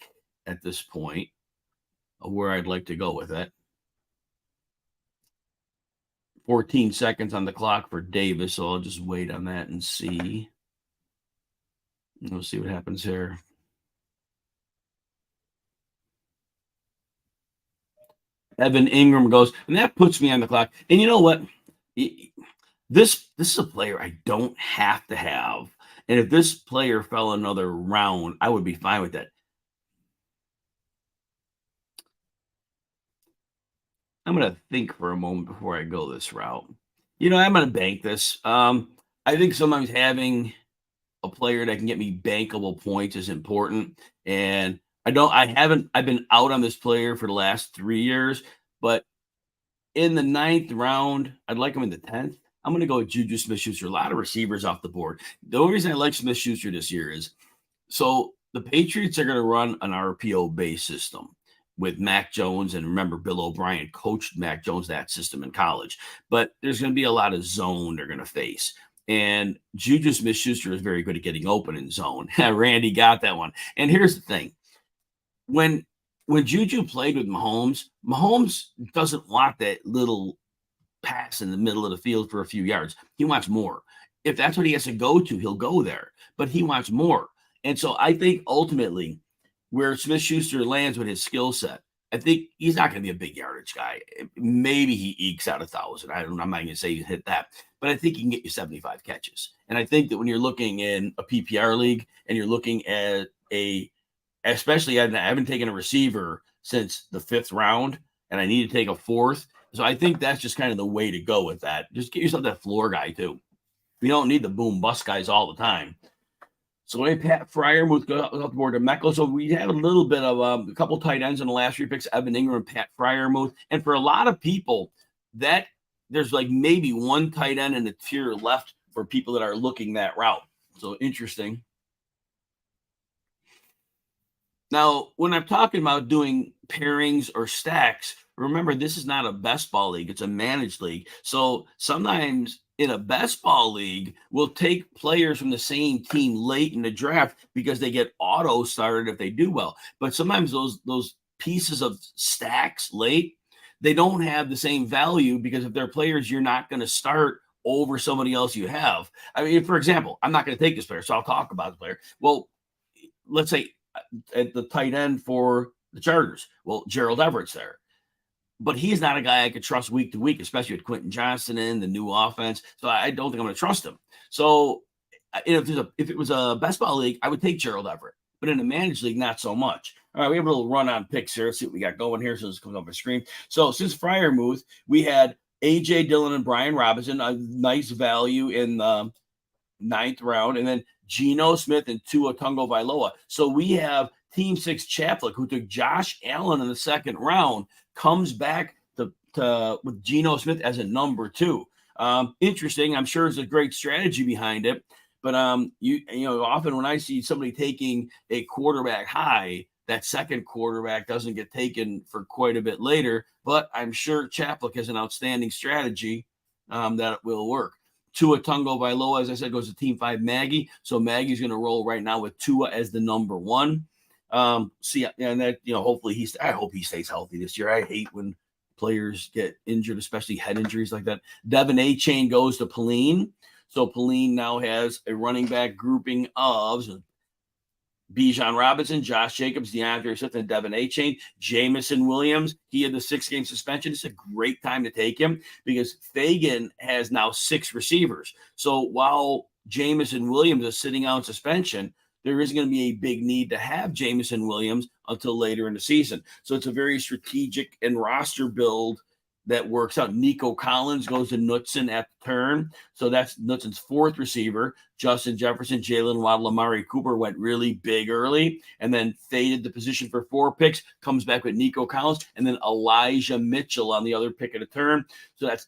at this point of where I'd like to go with it. 14 seconds on the clock for Davis, so I'll just wait on that and see. We'll see what happens here. Evan Ingram goes, and that puts me on the clock. And you know what? This is a player I don't have to have. And if this player fell another round, I would be fine with that. I'm going to think for a moment before I go this route. I'm going to bank this. I think sometimes having a player that can get me bankable points is important. And I've been out on this player for the last 3 years, but in the 9th round, I'd like him in the 10th. I'm going to go with Juju Smith-Schuster. A lot of receivers off the board. The only reason I like Smith-Schuster this year is, so the Patriots are going to run an RPO-based system with Mac Jones. And remember, Bill O'Brien coached Mac Jones that system in college. But there's going to be a lot of zone they're going to face. And Juju Smith-Schuster is very good at getting open in zone. Randy got that one. And here's the thing. When Juju played with Mahomes doesn't want that little pass in the middle of the field for a few yards. He wants more. If that's what he has to go to, he'll go there. But he wants more. And so I think ultimately where Smith-Schuster lands with his skill set, I think he's not going to be a big yardage guy. Maybe he ekes out 1,000. I don't know. I'm not going to say he hit that. But I think he can get you 75 catches. And I think that when you're looking in a PPR league and you're looking at especially I haven't taken a receiver since the 5th round, and I need to take a 4th. So I think that's just kind of the way to go with that. Just get yourself that floor guy too. You don't need the boom bust guys all the time. So Pat Freiermuth goes off the board to Meckel. So we have a little bit of a couple tight ends in the last 3 picks, Evan Ingram and Pat Freiermuth. And for a lot of people, that there's like maybe 1 tight end in the tier left for people that are looking that route. So interesting. Now, when I'm talking about doing pairings or stacks, remember, this is not a best ball league. It's a managed league. So sometimes in a best ball league, we'll take players from the same team late in the draft because they get auto started if they do well. But sometimes those pieces of stacks late, they don't have the same value because if they're players you're not going to start over somebody else you have. I mean, for example, I'm not going to take this player, so I'll talk about the player. Well, let's say at the tight end for the Chargers, well, Gerald Everett's there. But he's not a guy I could trust week to week, especially with Quentin Johnston in the new offense. So I don't think I'm going to trust him. So if it was a best ball league, I would take Gerald Everett. But in a managed league, not so much. All right, we have a little run on picks here. Let's see what we got going here. So this comes off my screen. So since Freiermuth, we had A.J. Dillon and Brian Robinson, a nice value in the 9th round, and then Geno Smith and Tua Tagovailoa. So we have Team 6 Chaplik, who took Josh Allen in the 2nd round, comes back to with Geno Smith as a number 2. Interesting. I'm sure there's a great strategy behind it. But you know, often when I see somebody taking a quarterback high, that second quarterback doesn't get taken for quite a bit later. But I'm sure Chaplik has an outstanding strategy that will work. Tua Tagovailoa, as I said, goes to Team 5 Maggie. So Maggie's going to roll right now with Tua as the number 1. And that, you know, hopefully I hope he stays healthy this year. I hate when players get injured, especially head injuries like that. Devin A-Chain goes to Pauline. So Pauline now has a running back grouping of Bijan Robinson, Josh Jacobs, DeAndre Swift, and Devin A-Chain. Jamison Williams, he had the 6-game suspension. It's a great time to take him because Fagan has now 6 receivers. So while Jamison Williams is sitting out in suspension, there isn't going to be a big need to have Jamison Williams until later in the season. So it's a very strategic and roster build that works out. Nico Collins goes to Knutson at the turn. So that's Knutson's 4th receiver. Justin Jefferson, Jalen Waddle, Amari Cooper went really big early and then faded the position for 4 picks, comes back with Nico Collins, and then Elijah Mitchell on the other pick of the turn. So that's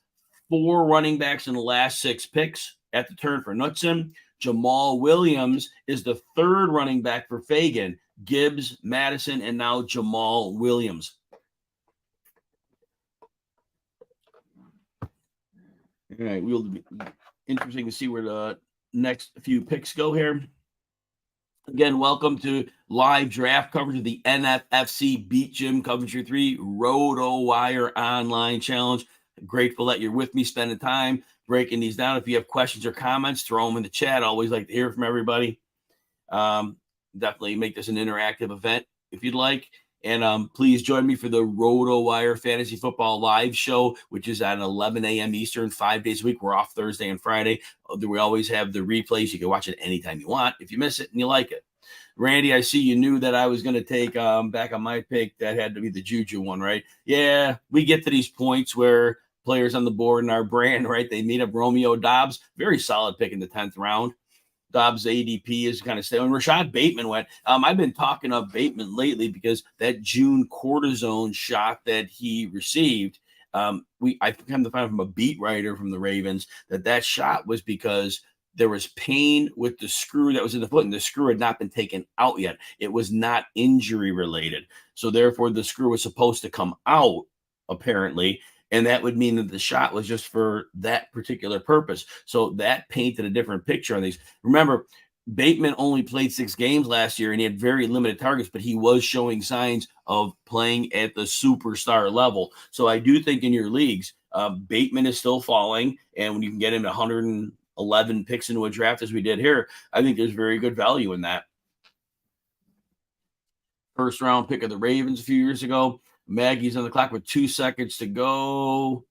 4 running backs in the last 6 picks at the turn for Knutson. Jamal Williams is the 3rd running back for Fagan. Gibbs, Madison, and now Jamal Williams. All right, we'll be interesting to see where the next few picks go here. Again, welcome to live draft coverage of the NFFC Beat Jim Coventry 3 RotoWire Online Challenge. Grateful that you're with me, spending time breaking these down. If you have questions or comments, throw them in the chat. Always like to hear from everybody. Definitely make this an interactive event if you'd like. And please join me for the RotoWire Fantasy Football Live Show, which is at 11 a.m. Eastern, 5 days a week. We're off Thursday and Friday. We always have the replays. You can watch it anytime you want if you miss it and you like it. Randy, I see you knew that I was going to take back on my pick. That had to be the Juju one, right? Yeah, we get to these points where players on the board in our brand, right? They meet up. Romeo Dobbs, very solid pick in the 10th round. Dobbs' ADP is kind of staying. When Rashad Bateman went, I've been talking up Bateman lately because that June cortisone shot that he received, I come to find out from a beat writer from the Ravens that shot was because there was pain with the screw that was in the foot, and the screw had not been taken out yet. It was not injury related. So therefore, the screw was supposed to come out, apparently. And that would mean that the shot was just for that particular purpose. So that painted a different picture on these. Remember, Bateman only played 6 games last year, and he had very limited targets, but he was showing signs of playing at the superstar level. So I do think in your leagues, Bateman is still falling, and when you can get him 111 picks into a draft as we did here, I think there's very good value in that. 1st round pick of the Ravens a few years ago. Maggie's on the clock with 2 seconds to go.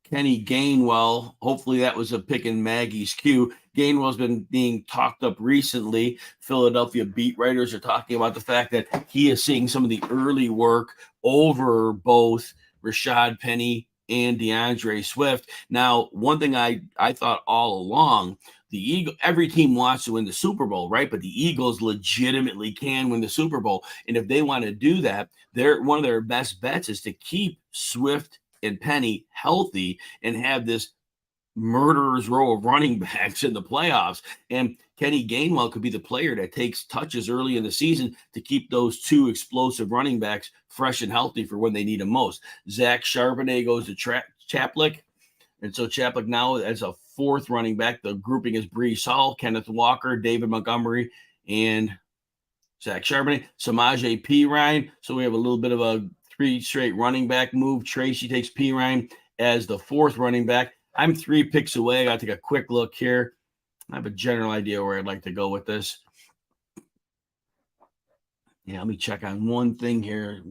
Kenny Gainwell. Hopefully that was a pick in Maggie's queue. Gainwell's been being talked up recently. Philadelphia beat writers are talking about the fact that he is seeing some of the early work over both Rashad Penny and DeAndre Swift. Now, one thing I thought all along, every team wants to win the Super Bowl, right? But the Eagles legitimately can win the Super Bowl. And if they want to do that, one of their best bets is to keep Swift and Penny healthy and have this murderer's row of running backs in the playoffs. And Kenny Gainwell could be the player that takes touches early in the season to keep those 2 explosive running backs fresh and healthy for when they need them most. Zach Charbonnet goes to Chaplik. And so Chaplik now as a 4th running back. The grouping is Breece Hall, Kenneth Walker, David Montgomery, and Zach Charbonnet. Samaje Perine. So we have a little bit of a 3 straight running back move. Tracy takes Perine as the 4th running back. I'm 3 picks away. I got to take a quick look here. I have a general idea where I'd like to go with this. Yeah, let me check on one thing here.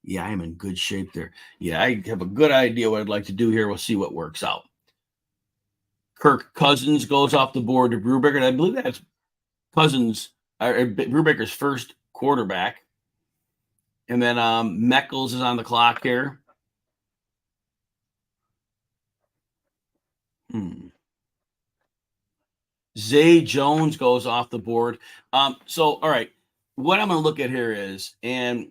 Yeah, I'm in good shape there. Yeah, I have a good idea what I'd like to do here. We'll see what works out. Kirk Cousins goes off the board to Brubaker, and I believe that's Cousins, Brubaker's first quarterback. And then Meckles is on the clock here. Zay Jones goes off the board. So, all right, what I'm going to look at here is, and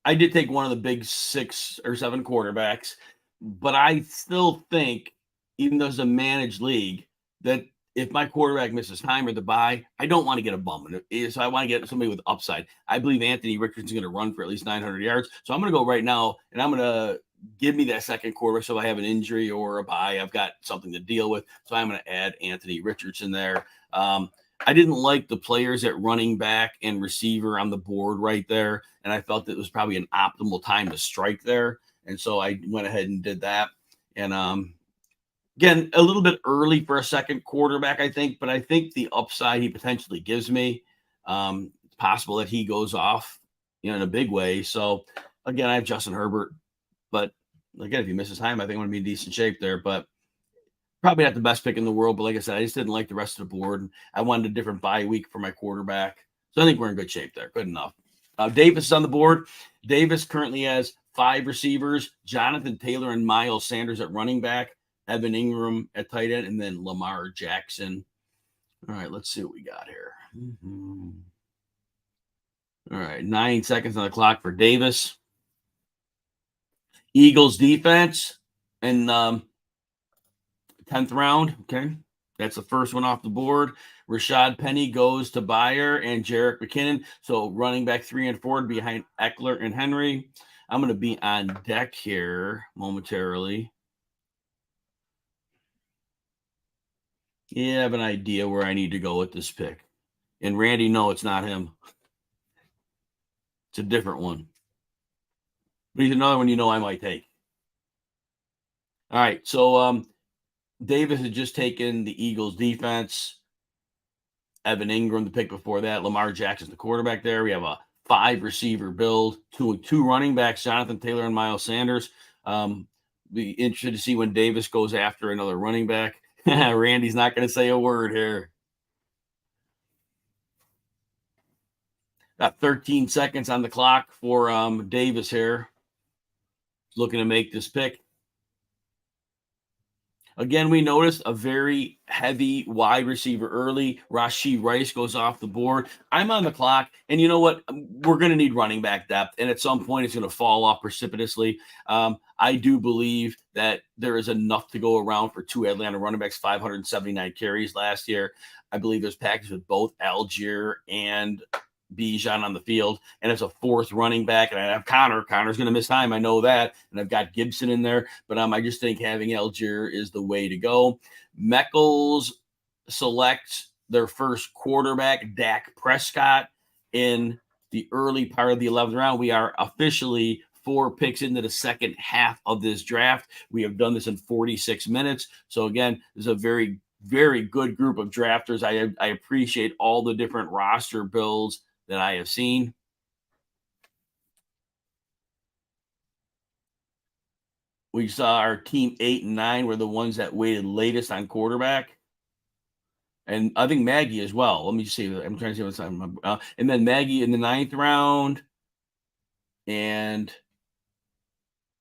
I did take one of the big 6 or 7 quarterbacks, but I still think, even though it's a managed league, that if my quarterback misses time or the bye, I don't want to get a bum. So I want to get somebody with upside. I believe Anthony Richardson's going to run for at least 900 yards. So I'm going to go right now, and I'm going to give me that second quarterback. So if I have an injury or a bye, I've got something to deal with. So I'm going to add Anthony Richardson there. I didn't like the players at running back and receiver on the board right there, and I felt it was probably an optimal time to strike there. And so I went ahead and did that. And again, a little bit early for a second quarterback, I think, but I think the upside he potentially gives me, it's possible that he goes off, in a big way. So again, I have Justin Herbert, but again, if he misses time, I think I'm going to be in decent shape there. But probably not the best pick in the world. But like I said, I just didn't like the rest of the board. I wanted a different bye week for my quarterback. So I think we're in good shape there. Good enough. Davis is on the board. Davis currently has 5 receivers: Jonathan Taylor and Miles Sanders at running back, Evan Ingram at tight end, and then Lamar Jackson. All right, let's see what we got here. All right, 9 seconds on the clock for Davis. Eagles defense in 10th round. Okay, that's the first one off the board. Rashad Penny goes to Bayer and Jerick McKinnon. So running back 3 and 4 behind Eckler and Henry. I'm going to be on deck here momentarily. Yeah, I have an idea where I need to go with this pick. And Randy, no, it's not him. It's a different one. But he's another one I might take. All right, so Davis had just taken the Eagles defense. Evan Ingram, the pick before that. Lamar Jackson's the quarterback there. We have a 5 receiver build, two running backs, Jonathan Taylor and Miles Sanders. Be interested to see when Davis goes after another running back. Randy's not going to say a word here. Got 13 seconds on the clock for Davis here. Looking to make this pick. Again, we noticed a very heavy wide receiver early. Rashee Rice goes off the board. I'm on the clock, and you know what? We're going to need running back depth, and at some point it's going to fall off precipitously. I do believe that there is enough to go around for 2 Atlanta running backs, 579 carries last year. I believe there's packages with both Algier and Bijan on the field, and it's a 4th running back, and I have Connor's going to miss time, I know that, and I've got Gibson in there, but I just think having Algier is the way to go. Meckles selects their first quarterback, Dak Prescott, in the early part of the 11th round. We are officially 4 picks into the second half of this draft. We have done this in 46 minutes, so again, this is a very, very good group of drafters. I appreciate all the different roster builds that I have seen. We saw our team 8 and 9 were the ones that waited latest on quarterback. And I think Maggie as well. Let me see. I'm trying to see what's on. And then Maggie in the 9th round and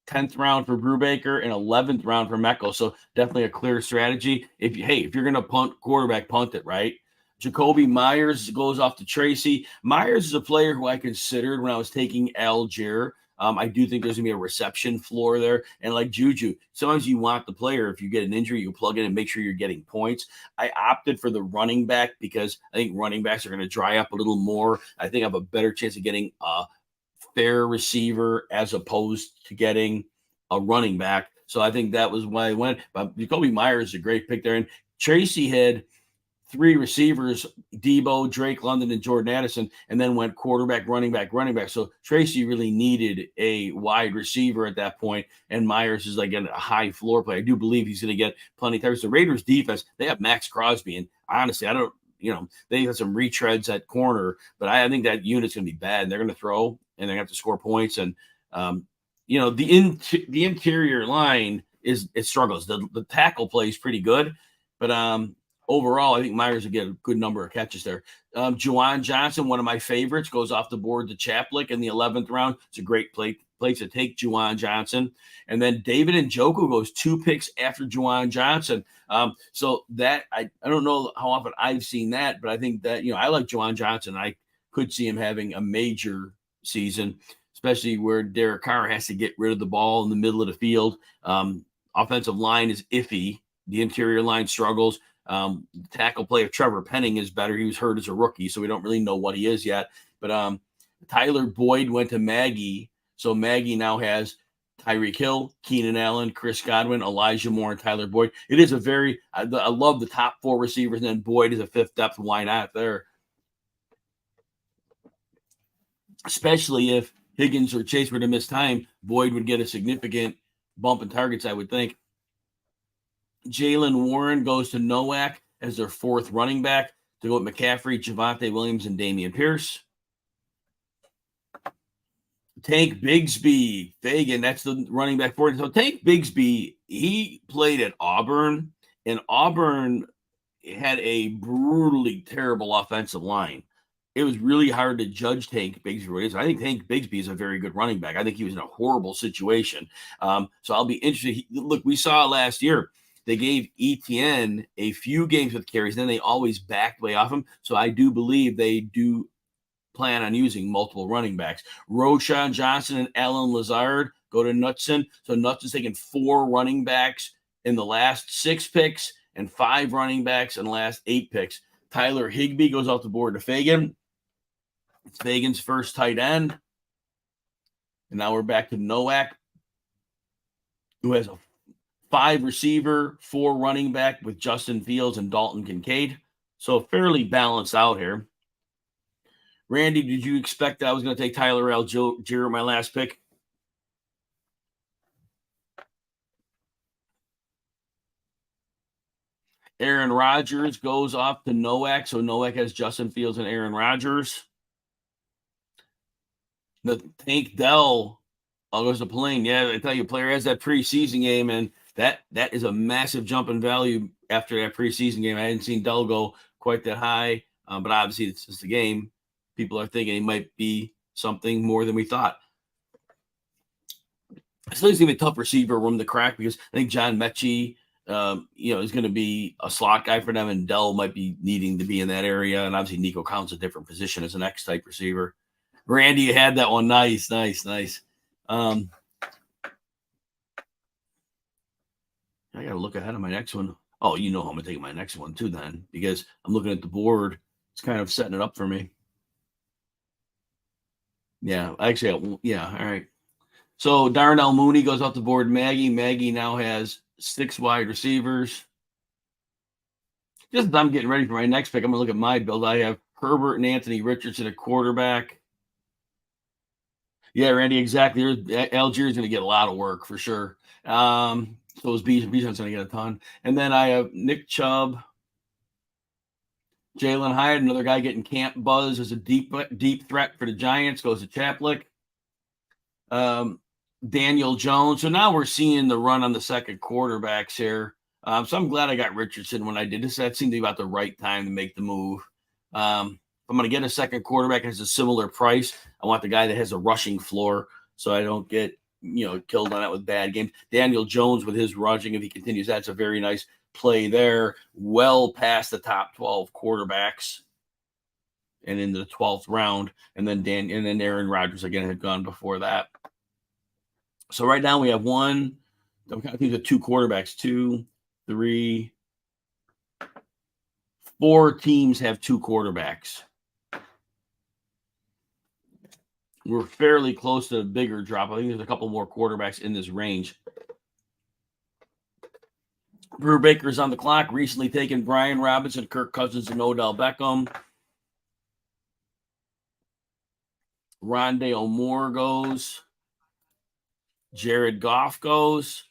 10th round for Brubaker and 11th round for Meckel. So definitely a clear strategy. If you're going to punt quarterback, punt it, right? Jacoby Myers goes off to Tracy. Myers is a player who I considered when I was taking Algier. I do think there's going to be a reception floor there. And like Juju, sometimes you want the player, if you get an injury, you plug in and make sure you're getting points. I opted for the running back because I think running backs are going to dry up a little more. I think I have a better chance of getting a fair receiver as opposed to getting a running back. So I think that was why I went. But Jacoby Myers is a great pick there. And Tracy had 3 receivers, Debo, Drake London, and Jordan Addison, and then went quarterback, running back, running back. So Tracy really needed a wide receiver at that point, and Myers is like a high floor play. I do believe he's going to get plenty of targets. The Raiders defense, they have Max Crosby, and honestly, I don't, they have some retreads at corner, but I think that unit's going to be bad. They're going to throw, and they're going to have to score points. And, the interior line it struggles. The tackle play is pretty good, but overall, I think Myers will get a good number of catches there. Juwan Johnson, one of my favorites, goes off the board to Chaplik in the 11th round. It's a great place to take Juwan Johnson. And then David Njoku goes 2 picks after Juwan Johnson. So that I don't know how often I've seen that, but I think that, I like Juwan Johnson. I could see him having a major season, especially where Derek Carr has to get rid of the ball in the middle of the field. Offensive line is iffy. The interior line struggles. The tackle play of Trevor Penning is better. He was hurt as a rookie, so we don't really know what he is yet. But Tyler Boyd went to Maggie, so Maggie now has Tyreek Hill, Keenan Allen, Chris Godwin, Elijah Moore, and Tyler Boyd. It is I love the top 4 receivers, and then Boyd is a 5th depth. Why not there? Especially if Higgins or Chase were to miss time, Boyd would get a significant bump in targets, I would think. Jalen Warren goes to Nowak as their 4th running back to go with McCaffrey, Javonte Williams, and Damian Pierce. Tank Bigsby, Fagan, that's the running back for it. So Tank Bigsby, he played at Auburn, and Auburn had a brutally terrible offensive line. It was really hard to judge Tank Bigsby. I think Tank Bigsby is a very good running back. I think he was in a horrible situation. So I'll be interested. Look, we saw last year, they gave Etienne a few games with carries, then they always backed way off him. So I do believe they do plan on using multiple running backs. Roshan Johnson and Alan Lazard go to Knutson. So Knutson's taken 4 running backs in the last 6 picks and 5 running backs in the last 8 picks. Tyler Higbee goes off the board to Fagan. It's Fagan's first tight end. And now we're back to Nowak, who has a 5 receiver, 4 running back with Justin Fields and Dalton Kincaid. So fairly balanced out here. Randy, did you expect that I was going to take Tyler Algier my last pick? Aaron Rodgers goes off to Nowak. So Nowak has Justin Fields and Aaron Rodgers. The Tank Dell goes to Playne. Yeah, I tell you, player has that preseason game, and that is a massive jump in value after that preseason game. I hadn't seen Dell go quite that high, but obviously it's just a game. People are thinking he might be something more than we thought. I still think it's going to be a tough receiver room to crack because I think John Mechie, is going to be a slot guy for them, and Dell might be needing to be in that area. And obviously Nico Collins a different position as an X-type receiver. Randy, you had that one. Nice. I got to look ahead of my next one. Oh, you know how I'm going to take my next one too then, because I'm looking at the board. It's kind of setting it up for me. Yeah, actually, yeah, all right. So Darnell Mooney goes off the board. Maggie now has 6 wide receivers. Just as I'm getting ready for my next pick, I'm going to look at my build. I have Herbert and Anthony Richardson at quarterback. Yeah, Randy, exactly. Algier's going to get a lot of work for sure. So is Bijan's going to get a ton. And then I have Nick Chubb, Jalen Hyatt, another guy getting camp buzz as a deep threat for the Giants, goes to Chaplik. Daniel Jones. So now we're seeing the run on the second quarterbacks here. So I'm glad I got Richardson when I did this. That seemed to be about the right time to make the move. If I'm going to get a second quarterback that has a similar price, I want the guy that has a rushing floor so I don't get killed on that with bad games. Daniel Jones with his rushing, if he continues, that's a very nice play there, well past the top 12 quarterbacks and into the 12th round. And then Aaron Rodgers again had gone before that. So right now we have I think the 2 quarterbacks, 2, 3, 4 teams have 2 quarterbacks. We're fairly close to a bigger drop. I think there's a couple more quarterbacks in this range. Brubaker's on the clock. Recently taken Brian Robinson, Kirk Cousins, and Odell Beckham. Rondale Moore goes. Jared Goff goes.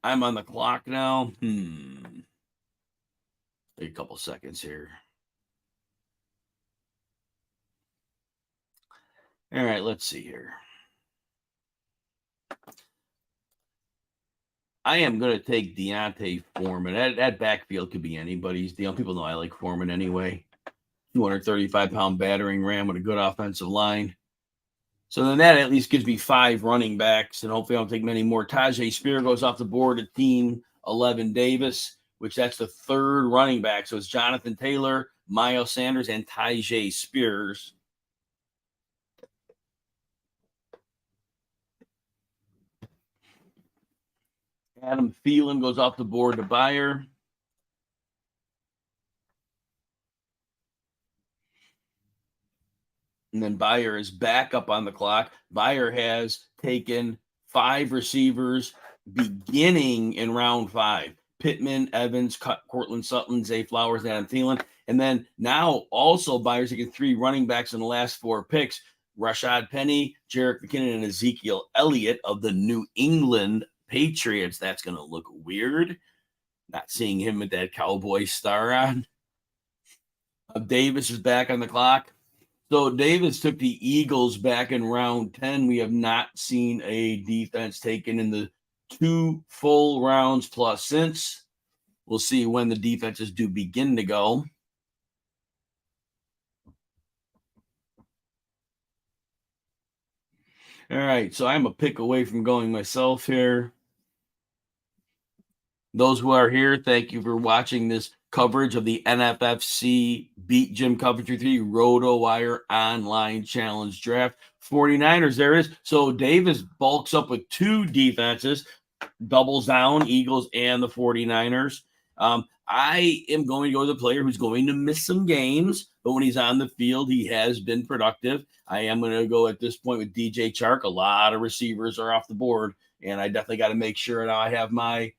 I'm on the clock now. Take a couple seconds here. All right, let's see here. I am going to take Deontay Foreman. That backfield could be anybody's deal. People know I like Foreman anyway. 235-pound battering ram with a good offensive line. So then that at least gives me 5 running backs, and hopefully I don't take many more. Tajay Spear goes off the board at team 11 Davis, which that's the 3rd running back. So it's Jonathan Taylor, Miles Sanders, and Tajay Spears. Adam Thielen goes off the board to Bayer. And then Bayer is back up on the clock. Bayer has taken 5 receivers beginning in round 5. Pittman, Evans, Cortland Sutton, Zay Flowers, and Adam Thielen. And then now also Bayer's taken 3 running backs in the last 4 picks. Rashad Penny, Jerick McKinnon, and Ezekiel Elliott of the New England Patriots. That's going to look weird. Not seeing him with that Cowboy star on. Davis is back on the clock. So Davis took the Eagles back in round 10. We have not seen a defense taken in the 2 full rounds plus since. We'll see when the defenses do begin to go. All right, so I'm a pick away from going myself here. Those who are here, thank you for watching this coverage of the NFFC Beat Jim Coventry 3 RotoWire Online Challenge Draft. 49ers, there is. So Davis bulks up with 2 defenses, doubles down, Eagles and the 49ers. I am going to go with a player who's going to miss some games, but when he's on the field, he has been productive. I am going to go at this point with DJ Chark. A lot of receivers are off the board, and I definitely got to make sure now I have my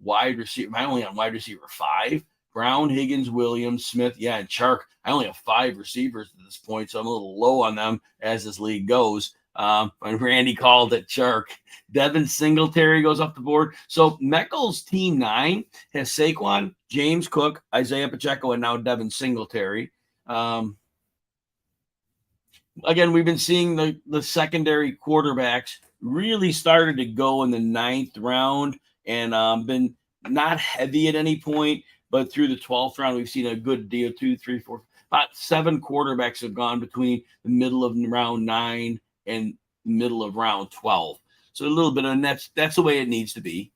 wide receiver. I'm only on wide receiver 5. Brown, Higgins, Williams, Smith, and Chark. I only have 5 receivers at this point, so I'm a little low on them as this league goes. And Randy called it Chark. Devin Singletary goes off the board. So Meckel's team 9 has Saquon, James Cook, Isaiah Pacheco, and now Devin Singletary. Again, we've been seeing the secondary quarterbacks really started to go in the 9th round and been not heavy at any point, but through the 12th round, we've seen a good deal. 2, 3, 4, about 7 quarterbacks have gone between the middle of round 9 and middle of round 12. So a little bit, and that's the way it needs to be,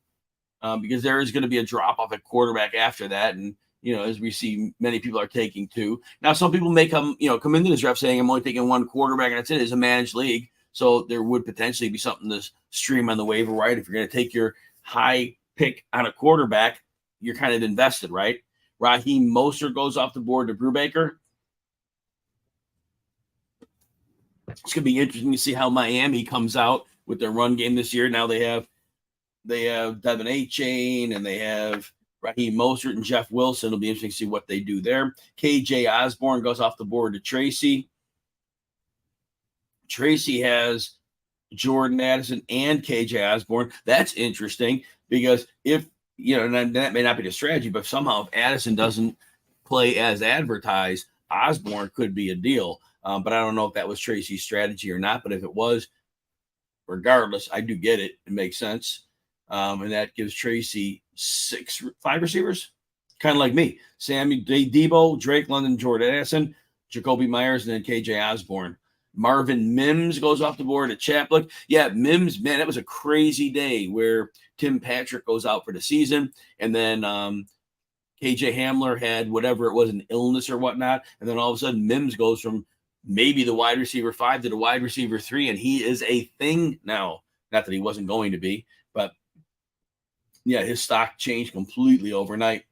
because there is going to be a drop off at quarterback after that. And, as we see, many people are taking 2. Now, some people may come into this draft saying, I'm only taking 1 quarterback, and that's it. It's a managed league. So there would potentially be something to stream on the waiver, right? If you're going to take your high pick on a quarterback, you're kind of invested, right? Raheem Mostert goes off the board to Brubaker. It's going to be interesting to see how Miami comes out with their run game this year. Now they have Devin A-Chain and they have Raheem Mostert and Jeff Wilson. It'll be interesting to see what they do there. KJ Osborne goes off the board to Tracy. Tracy has Jordan Addison and KJ Osborne. That's interesting because if, and that may not be the strategy, but somehow if Addison doesn't play as advertised, Osborne could be a deal. But I don't know if that was Tracy's strategy or not. But if it was, regardless, I do get it. It makes sense. And that gives Tracy 5 receivers, kind of like me. Sammy Debo, Drake London, Jordan Addison, Jacoby Myers, and then KJ Osborne. Marvin Mims goes off the board at Chaplik. Yeah, Mims, man, that was a crazy day where Tim Patrick goes out for the season. And then KJ Hamler had whatever it was, an illness or whatnot. And then all of a sudden, Mims goes from maybe the wide receiver 5 to the wide receiver 3. And he is a thing now. Not that he wasn't going to be, but yeah, his stock changed completely overnight.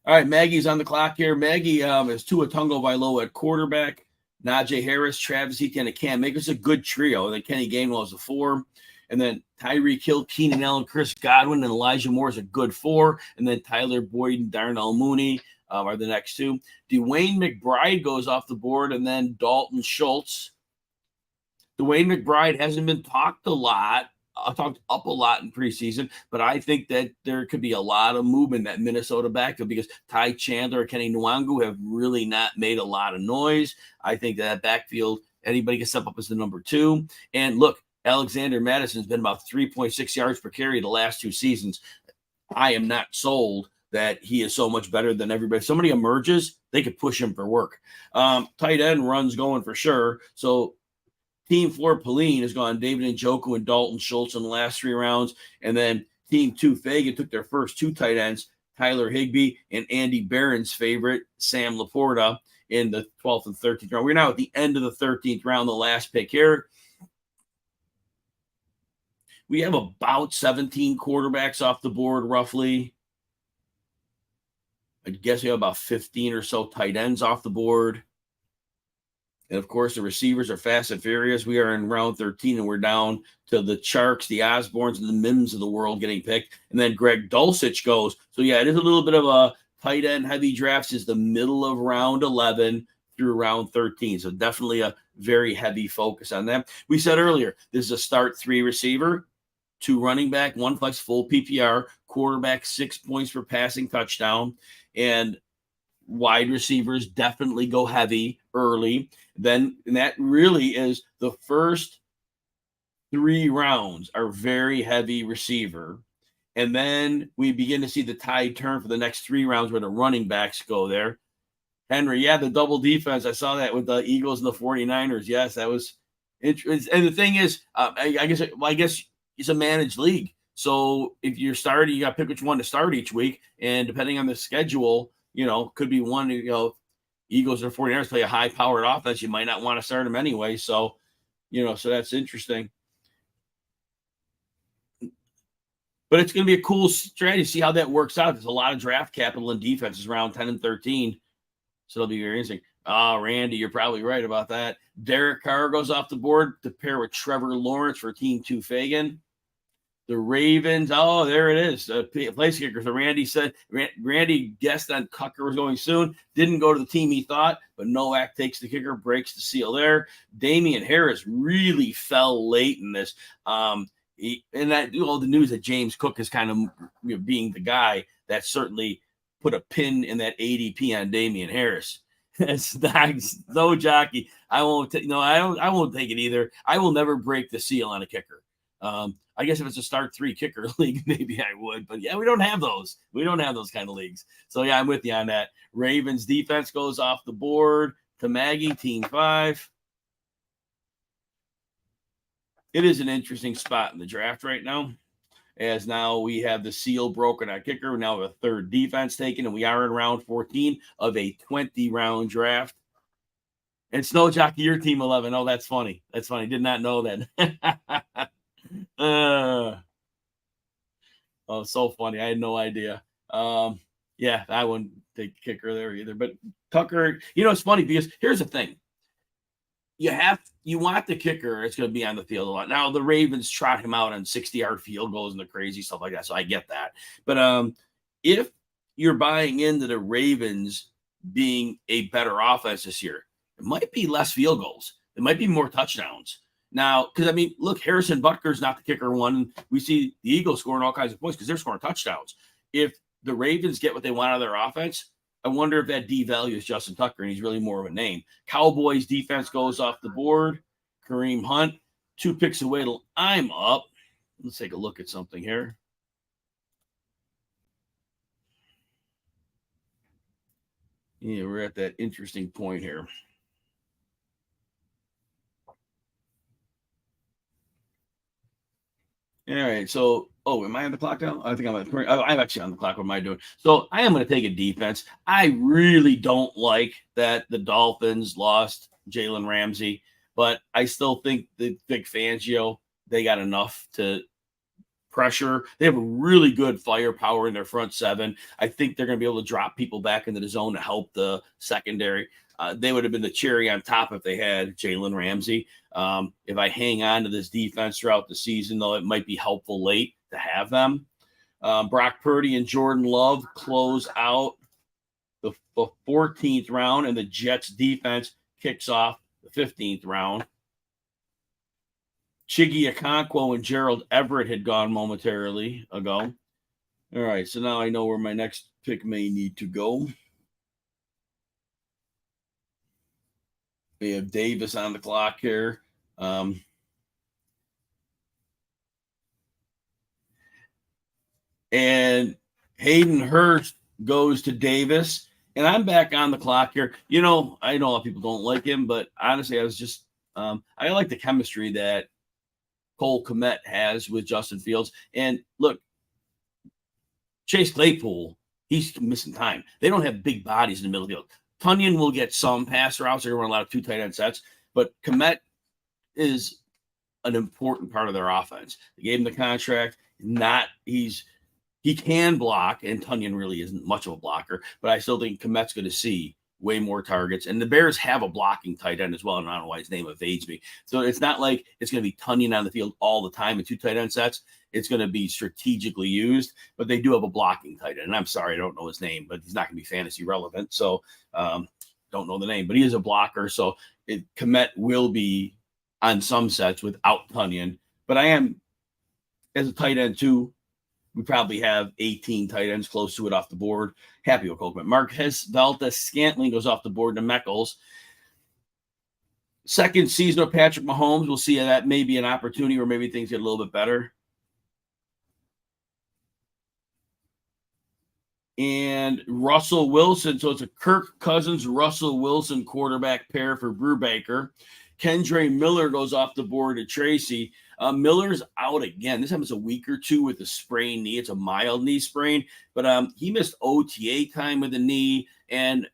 All right, Maggie's on the clock here. Maggie is Tua Tagovailoa at quarterback. Najee Harris, Travis Etienne, and Cam Akers, a good trio. Then Kenny Gainwell is a 4. And then Tyreek Hill, Keenan Allen, Chris Godwin, and Elijah Moore is a good 4. And then Tyler Boyd and Darnell Mooney are the next 2. Dwayne McBride goes off the board, and then Dalton Schultz. Dwayne McBride hasn't been talked up a lot in preseason, but I think that there could be a lot of movement in that Minnesota backfield because Ty Chandler or Kenny Nwangu have really not made a lot of noise. I think that backfield, anybody can step up as the number 2. And look, Alexander Madison's been about 3.6 yards per carry the last 2 seasons. I am not sold that he is so much better than everybody. If somebody emerges, they could push him for work. Tight end runs going for sure. So Team 4, Pauline, has gone David Njoku and Dalton Schultz in the last 3 rounds. And then Team 2, Fagan, took their first 2 tight ends, Tyler Higbee and Andy Barron's favorite, Sam Laporta, in the 12th and 13th round. We're now at the end of the 13th round, the last pick here. We have about 17 quarterbacks off the board, roughly. I guess we have about 15 or so tight ends off the board. And, of course, the receivers are fast and furious. We are in round 13, and we're down to the Charks, the Osborns, and the Mims of the world getting picked. And then Greg Dulcich goes. So, yeah, it is a little bit of a tight end heavy draft since the middle of round 11 through round 13. So, definitely a very heavy focus on that. We said earlier, this is a start 3 receiver, 2 running back, 1 flex, full PPR, quarterback, 6 points for passing touchdown. And wide receivers definitely go heavy early. Then, and that really is the first 3 rounds are very heavy receiver. And then we begin to see the tide turn for the next 3 rounds where the running backs go there. Henry, yeah, the double defense. I saw that with the Eagles and the 49ers. Yes, that was interesting. And the thing is, I guess it's a managed league. So if you're starting, you got to pick which one to start each week. And depending on the schedule, could be one, Eagles or 49ers play a high-powered offense. You might not want to start them anyway. So, so that's interesting. But it's going to be a cool strategy. See how that works out. There's a lot of draft capital in defenses around 10 and 13. So it'll be very interesting. Oh, Randy, you're probably right about that. Derek Carr goes off the board to pair with Trevor Lawrence for Team 2 Fagan. The Ravens, oh, there it is. Place kicker. So Randy guessed on Tucker was going soon. Didn't go to the team he thought, but Nowak takes the kicker, breaks the seal there. Damian Harris really fell late in this. All the news that James Cook is kind of being the guy that certainly put a pin in that ADP on Damian Harris. It's no jockey. I won't take it either. I will never break the seal on a kicker. I guess if it's a start 3 kicker league, maybe I would. But, yeah, we don't have those. We don't have those kind of leagues. So, yeah, I'm with you on that. Ravens defense goes off the board to Maggie, Team 5. It is an interesting spot in the draft right now, as now we have the seal broken on kicker. We now have a 3rd defense taken, and we are in round 14 of a 20-round draft. And Snow Jockey, your Team 11. Oh, that's funny. That's funny. Did not know that. Oh, so funny. I had no idea. Yeah, I wouldn't take kicker there either. But Tucker, it's funny because here's the thing. You want the kicker, it's going to be on the field a lot. Now, the Ravens trot him out on 60-yard field goals and the crazy stuff like that, so I get that. But if you're buying into the Ravens being a better offense this year, it might be less field goals. It might be more touchdowns. Now, because, look, Harrison Butker's not the kicker one. We see the Eagles scoring all kinds of points because they're scoring touchdowns. If the Ravens get what they want out of their offense, I wonder if that devalues Justin Tucker, and he's really more of a name. Cowboys defense goes off the board. Kareem Hunt, 2 picks away till I'm up. Let's take a look at something here. Yeah, we're at that interesting point here. All right, so, am I on the clock now? I think I'm actually on the clock. What am I doing? So I am going to take a defense. I really don't like that the Dolphins lost Jalen Ramsey, but I still think the Vic Fangio, they got enough to pressure. They have a really good firepower in their front seven. I think they're going to be able to drop people back into the zone to help the secondary. They would have been the cherry on top if they had Jalen Ramsey. If I hang on to this defense throughout the season, though, it might be helpful late to have them. Brock Purdy and Jordan Love close out the 14th round, and the Jets defense kicks off the 15th round. Chiggy Okonkwo and Gerald Everett had gone momentarily ago. All right, so now I know where my next pick may need to go. We have Davis on the clock here. And Hayden Hurst goes to Davis. And I'm back on the clock here. I know a lot of people don't like him, but honestly, I was just I like the chemistry that Cole Kmet has with Justin Fields. And look, Chase Claypool, he's missing time. They don't have big bodies in the middle of the field. Tunyon will get some pass routes. They're going to run a lot of 2 tight end sets, but Kmet is an important part of their offense. They gave him the contract. He can block, and Tunyon really isn't much of a blocker, but I still think Kmet's going to see way more targets. And the Bears have a blocking tight end as well, and I don't know why his name evades me. So it's not like it's going to be Tunyon on the field all the time in 2 tight end sets. It's going to be strategically used, but they do have a blocking tight end. And I'm sorry, I don't know his name, but he's not going to be fantasy relevant. So don't know the name, but he is a blocker. So Kmet will be on some sets without Tunyon. But I am, as a tight end too, we probably have 18 tight ends close to it off the board. Happy with Coleman. Marquez Valdes-Scantling goes off the board to Meckles. Second season of Patrick Mahomes. We'll see that may be an opportunity where maybe things get a little bit better. And Russell Wilson. So it's a Kirk Cousins, Russell Wilson quarterback pair for Brubaker. Kendre Miller goes off the board to Tracy. Miller's out again. This happens a week or two with a sprained knee. It's a mild knee sprain, but he missed OTA time with the knee, and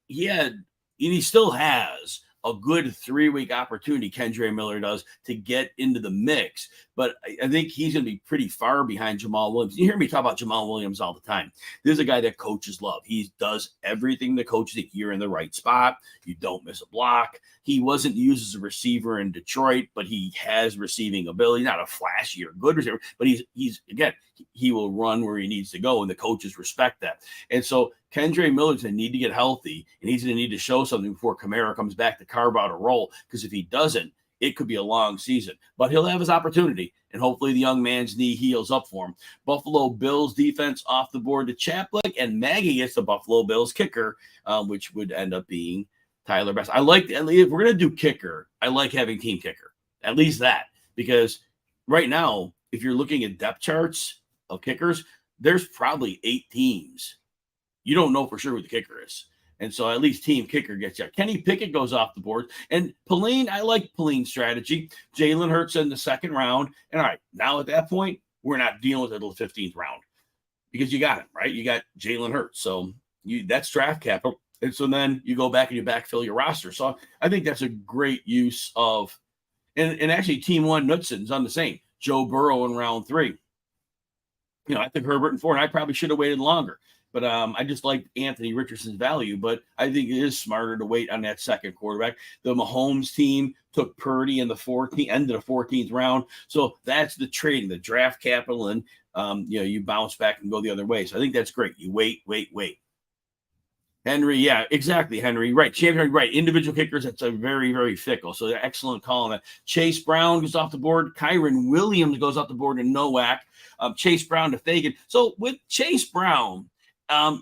he still has a good 3-week opportunity, Kendre Miller does, to get into the mix. But I think he's going to be pretty far behind Jamal Williams. You hear me talk about Jamal Williams all the time. This is a guy that coaches love. He does everything the coaches think. You're in the right spot. You don't miss a block. He wasn't used as a receiver in Detroit, but he has receiving ability. Not a flashy or good receiver, but he's again, he will run where he needs to go, and the coaches respect that. And so Kendre Miller's going to need to get healthy, and he's going to need to show something before Kamara comes back to carve out a role, because if he doesn't, it could be a long season. But he'll have his opportunity, and hopefully the young man's knee heals up for him. Buffalo Bills defense off the board to Chaplick, and Maggie gets the Buffalo Bills kicker, which would end up being Tyler Best. I like, if we're going to do kicker, I like having team kicker, at least that, because right now, if you're looking at depth charts of kickers, there's probably 8 teams. You don't know for sure who the kicker is. And so at least team kicker gets you. Kenny Pickett goes off the board. And Pauline, I like Pauline's strategy. Jalen Hurts in the 2nd round. And all right, now at that point, we're not dealing with it until the 15th round, because you got him, right? You got Jalen Hurts. So that's draft capital. And so then you go back and you backfill your roster. So I think that's a great use of, and actually team 1 Knutson's on the same. Joe Burrow in round 3. I think Herbert in 4, and I probably should have waited longer. But I just like Anthony Richardson's value, but I think it is smarter to wait on that second quarterback. The Mahomes team took Purdy in the end of the 14th round. So that's the trading, the draft capital, and you bounce back and go the other way. So I think that's great. You wait. Henry, yeah, exactly, Henry. Right, champion, right. Individual kickers, that's a very, very fickle. So excellent call on that. Chase Brown goes off the board. Kyron Williams goes off the board to Nowak. Chase Brown to Fagan. So with Chase Brown, I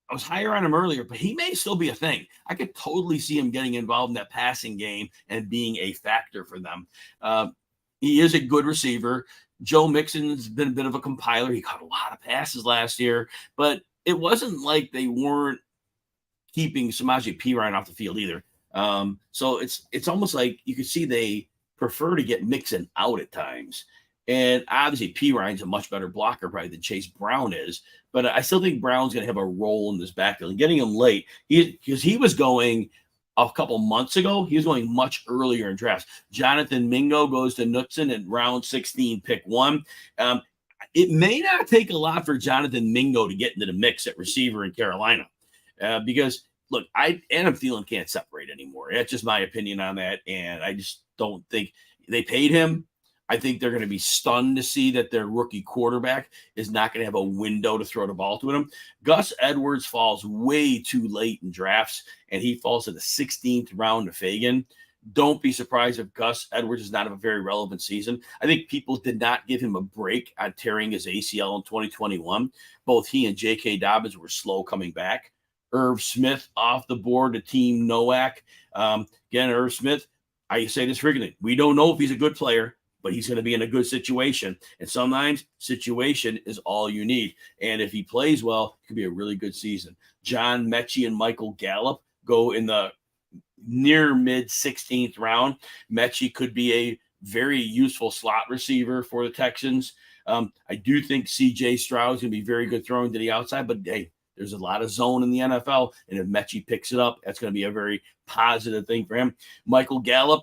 was higher on him earlier, but he may still be a thing. I could totally see him getting involved in that passing game and being a factor for them. He is a good receiver. Joe Mixon's been a bit of a compiler. He caught a lot of passes last year, but it wasn't like they weren't keeping Samaje Perine off the field either. So it's almost like you could see they prefer to get Mixon out at times. And obviously Perine's a much better blocker probably than Chase Brown is, but I still think Brown's going to have a role in this backfield. And getting him late, because he was going a couple months ago, he was going much earlier in drafts. Jonathan Mingo goes to Knutson at round 16, pick 1. It may not take a lot for Jonathan Mingo to get into the mix at receiver in Carolina, because look, Adam Thielen can't separate anymore. That's just my opinion on that, and I just don't think they paid him. I think they're going to be stunned to see that their rookie quarterback is not going to have a window to throw the ball to him. Gus Edwards falls way too late in drafts, and he falls in the 16th round to Fagan. Don't be surprised if Gus Edwards does not have a very relevant season. I think people did not give him a break on tearing his ACL in 2021. Both he and J.K. Dobbins were slow coming back. Irv Smith off the board to Team Nowak. Again, Irv Smith, I say this frequently. We don't know if he's a good player, but he's going to be in a good situation. And sometimes situation is all you need. And if he plays well, it could be a really good season. John Mechie and Michael Gallup go in the near mid 16th round. Mechie could be a very useful slot receiver for the Texans. I do think CJ Stroud is going to be very good throwing to the outside, but hey, there's a lot of zone in the NFL, and if Mechie picks it up, that's going to be a very positive thing for him. Michael Gallup,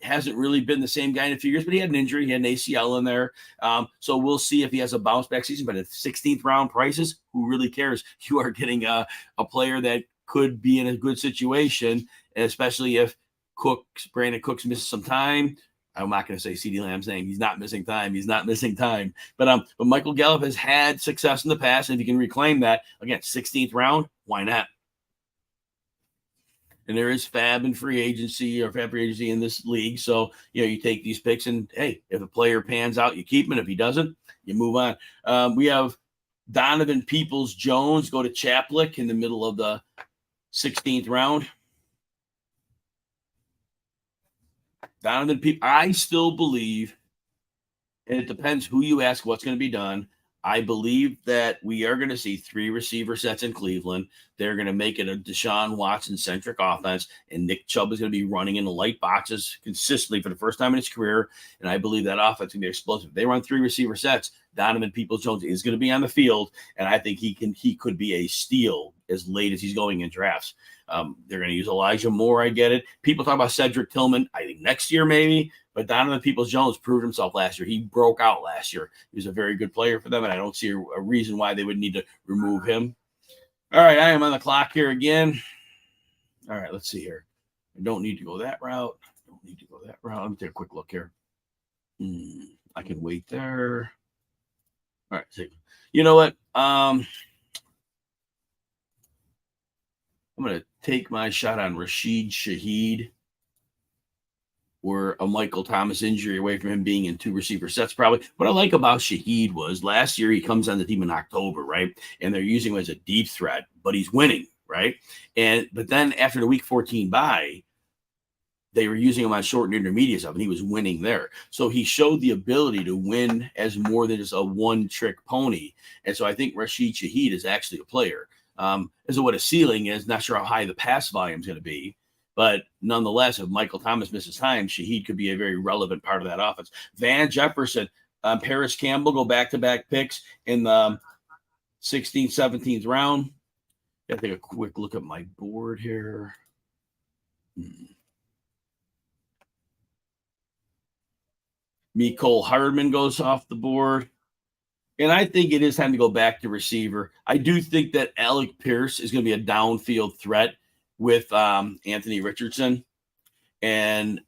hasn't really been the same guy in a few years, but he had an injury. He had an ACL in there. So we'll see if he has a bounce back season. But at 16th round prices, who really cares? You are getting a player that could be in a good situation, especially if Brandon Cooks misses some time. I'm not going to say CeeDee Lamb's name. He's not missing time. But Michael Gallup has had success in the past. And if you can reclaim that, again, 16th round, why not? And there is fab free agency in this league. So, you take these picks and, hey, if a player pans out, you keep him. If he doesn't, you move on. We have Donovan Peoples-Jones go to Chaplik in the middle of the 16th round. I still believe, and it depends who you ask what's going to be done. I believe that we are going to see 3 receiver sets in Cleveland. They're going to make it a Deshaun Watson-centric offense, and Nick Chubb is going to be running in the light boxes consistently for the first time in his career, and I believe that offense is going to be explosive. If they run 3 receiver sets, Donovan Peoples-Jones is going to be on the field, and I think he could be a steal as late as he's going in drafts. They're going to use Elijah Moore. I get it. People talk about Cedric Tillman. I think next year maybe, but Donovan Peoples-Jones proved himself last year. He broke out last year. He was a very good player for them, and I don't see a reason why they would need to remove him. All right, I am on the clock here again. All right, let's see here. I don't need to go that route. Let me take a quick look here. I can wait there. All right, see. You know what? I'm going to take my shot on Rashid Shaheed, or a Michael Thomas injury away from him being in 2 receiver sets probably. What I like about Shaheed was last year he comes on the team in October, right? And they're using him as a deep threat, but he's winning, right? But then after the week 14 bye, they were using him on short and intermediate stuff, and he was winning there. So he showed the ability to win as more than just a one-trick pony. And so I think Rashid Shaheed is actually a player. As to what a ceiling is, not sure how high the pass volume is going to be. But nonetheless, if Michael Thomas misses time, Shaheed could be a very relevant part of that offense. Van Jefferson, Paris Campbell go back-to-back picks in the 16th, 17th round. Got to take a quick look at my board here. Mecole Hardman goes off the board. And I think it is time to go back to receiver. I do think that Alec Pierce is going to be a downfield threat with Anthony Richardson. And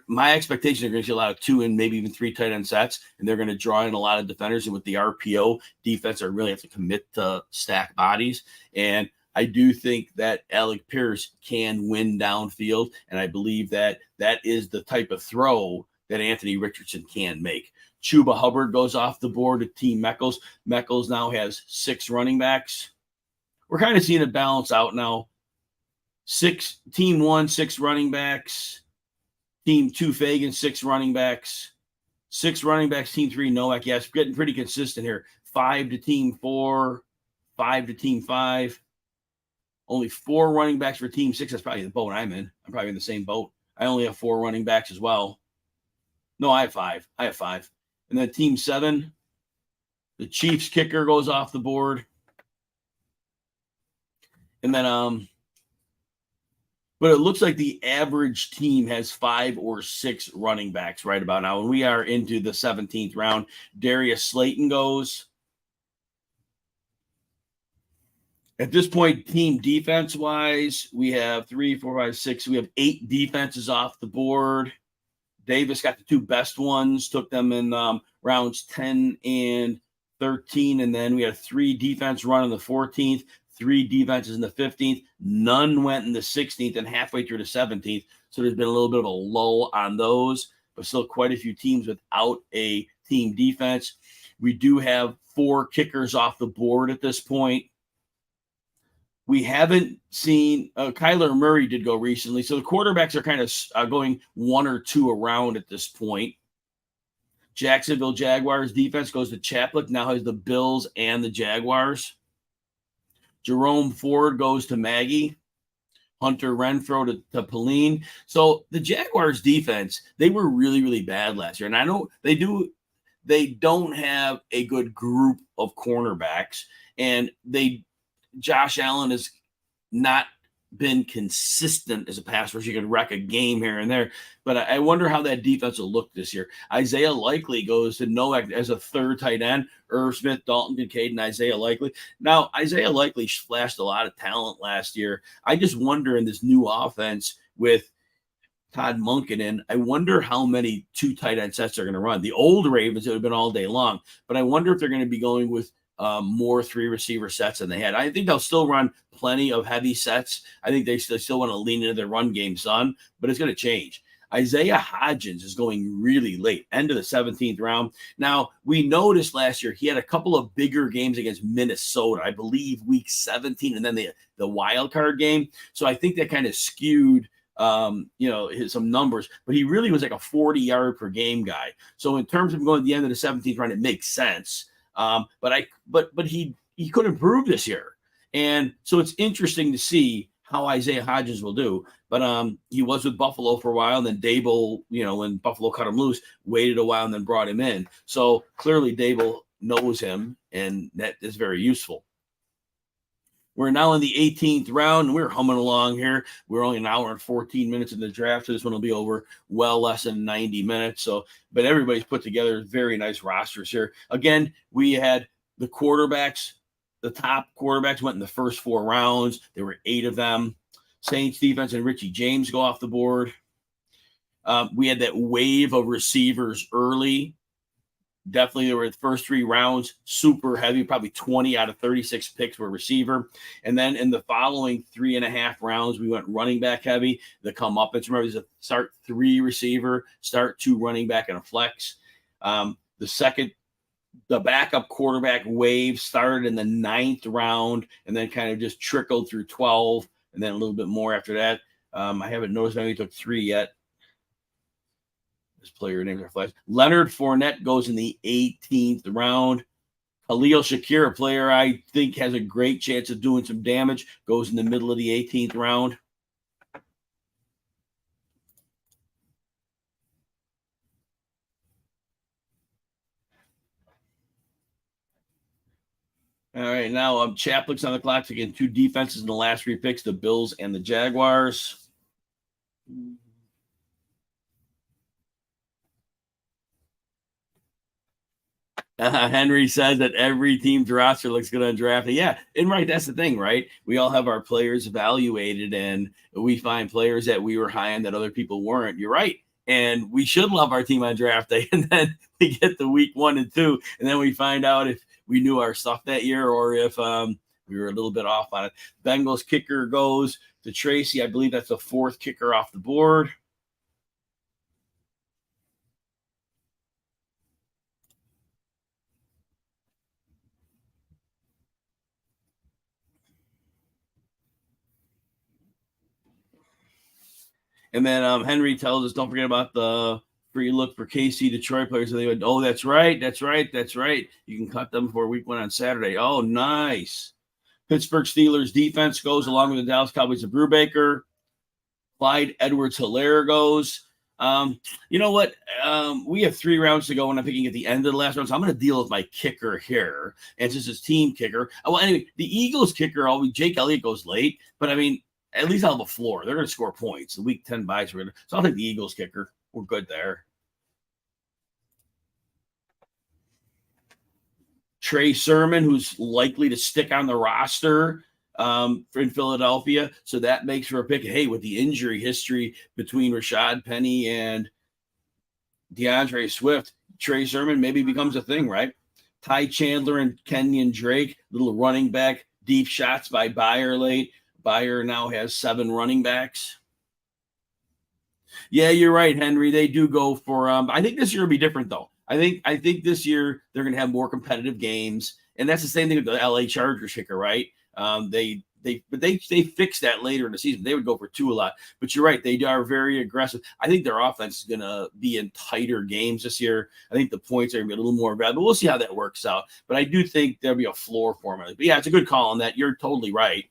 my expectations are going to see a lot of 2 and maybe even 3 tight end sets, and they're going to draw in a lot of defenders. And with the RPO defense, I really have to commit to stack bodies. And I do think that Alec Pierce can win downfield, and I believe that is the type of throw that Anthony Richardson can make. Chuba Hubbard goes off the board to Team Meckles. Meckles now has 6 running backs. We're kind of seeing it balance out now. Team 1, 6 running backs. Team 2, Fagan, 6 running backs. 6 running backs, Team 3, Nowak. Yes, getting pretty consistent here. 5 to Team 4, 5 to Team 5. Only 4 running backs for Team 6. That's probably the boat I'm in. I'm probably in the same boat. I only have 4 running backs as well. No, I have 5. And then Team 7, the Chiefs kicker goes off the board. And then But it looks like the average team has 5 or 6 running backs right about now. And we are into the 17th round. Darius Slayton goes. At this point, team defense-wise, we have 3, 4, 5, 6. We have 8 defenses off the board. Davis got the 2 best ones, took them in rounds 10 and 13. And then we had 3 defense run in the 14th, 3 defenses in the 15th. None went in the 16th and halfway through the 17th. So there's been a little bit of a lull on those, but still quite a few teams without a team defense. We do have 4 kickers off the board at this point. We haven't seen Kyler Murray did go recently. So the quarterbacks are kind of going 1 or 2 around at this point. Jacksonville Jaguars defense goes to Chaplick. Now has the Bills and the Jaguars. Jerome Ford goes to Maggie. Hunter Renfrow to Pauline. So the Jaguars defense, they were really, really bad last year. And I know they don't have a good group of cornerbacks. And Josh Allen has not been consistent as a pass rusher. You can wreck a game here and there, but I wonder how that defense will look this year. Isaiah Likely goes to Nowak as a 3rd tight end. Irv Smith, Dalton Kincaid, and Isaiah Likely. Now, Isaiah Likely flashed a lot of talent last year. I just wonder in this new offense with Todd Monken in, I wonder how many 2 tight end sets are going to run. The old Ravens, it would have been all day long, but I wonder if they're going to be going with more 3 receiver sets than they had. I think they'll still run plenty of heavy sets. I think they still want to lean into their run game some, but it's going to change. Isaiah Hodgins is going really late, end of the 17th round. Now, we noticed last year he had a couple of bigger games against Minnesota, I believe week 17, and then the wild card game. So I think that kind of skewed some numbers, but he really was like a 40-yard per game guy. So in terms of going to the end of the 17th round, it makes sense. But he could improve this year. And so it's interesting to see how Isaiah Hodgins will do. But he was with Buffalo for a while, and then Dable, when Buffalo cut him loose, waited a while and then brought him in. So clearly Dable knows him, and that is very useful. We're now in the 18th round, and we're humming along here. We're only an hour and 14 minutes in the draft, so this one will be over well less than 90 minutes. So, but everybody's put together very nice rosters here. Again, we had the quarterbacks. The top quarterbacks went in the first 4 rounds. There were 8 of them. Saints defense and Richie James go off the board. We had that wave of receivers early. Definitely, there were the first 3 rounds, super heavy, probably 20 out of 36 picks were receiver. And then in the following 3.5 rounds, we went running back heavy. The comeuppance, remember, there's a start 3 receiver, start 2 running back, and a flex. The backup quarterback wave started in the 9th round and then kind of just trickled through 12 and then a little bit more after that. I haven't noticed maybe took 3 yet. Player names are flash. Leonard Fournette goes in the 18th round. Khalil Shakir, a player I think has a great chance of doing some damage, goes in the middle of the 18th round. All right, now Chaplick's on the clock. Again, 2 defenses in the last 3 picks, the Bills and the Jaguars. Henry says that every team's roster looks good on draft day. Yeah, and right, that's the thing, right? We all have our players evaluated, and we find players that we were high on that other people weren't. You're right. And we should love our team on draft day. And then we get to week 1 and 2, and then we find out if we knew our stuff that year or if we were a little bit off on it. Bengals kicker goes to Tracy. I believe that's the 4th kicker off the board. And then Henry tells us, don't forget about the free look for KC Detroit players. So they went, oh, that's right. You can cut them for week 1 on Saturday. Oh, nice. Pittsburgh Steelers defense goes along with the Dallas Cowboys of Brubaker. Clyde Edwards-Helaire goes. You know what? We have 3 rounds to go, and I'm picking at the end of the last round. So I'm going to deal with my kicker here. And since it's team kicker. Well, anyway, the Eagles kicker, Jake Elliott goes late. But, I mean, at least on the floor. They're going to score points. The week 10 buys. So I'll take the Eagles kicker. We're good there. Trey Sermon, who's likely to stick on the roster in Philadelphia. So that makes for a pick. Hey, with the injury history between Rashad Penny and DeAndre Swift, Trey Sermon maybe becomes a thing, right? Ty Chandler and Kenyon Drake, little running back, deep shots by Bayer late. Bayer now has 7 running backs. Yeah, you're right, Henry. They do go for I think this year will be different though. I think this year they're going to have more competitive games, and that's the same thing with the LA Chargers kicker, right? They fixed that later in the season. They would go for 2 a lot, but you're right. They are very aggressive. I think their offense is going to be in tighter games this year. I think the points are going to be a little more valuable. We'll see how that works out, but I do think there'll be a floor for them. But yeah, it's a good call on that. You're totally right.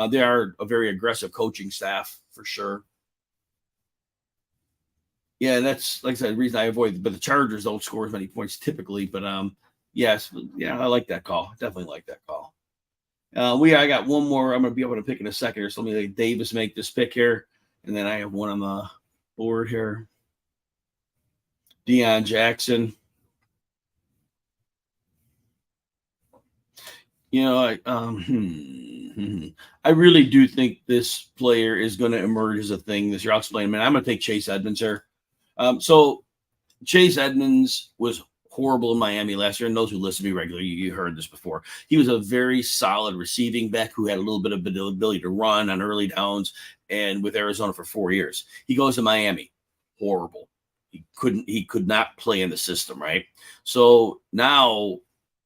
They are a very aggressive coaching staff for sure. Yeah, that's like I said, the reason I avoid. But the Chargers don't score as many points typically. But yes, yeah, I like that call. Definitely like that call. I got one more. I'm gonna be able to pick in a second, or so let me let Davis make this pick here, and then I have one on the board here. Deion Jackson. You know, I really do think this player is going to emerge as a thing this year. I'll explain, man. I'm going to take Chase Edmonds here. So Chase Edmonds was horrible in Miami last year, and those who listen to me regularly, you heard this before. He was a very solid receiving back who had a little bit of ability to run on early downs, and with Arizona for 4 years. He goes to Miami, horrible. He could not play in the system, right? So now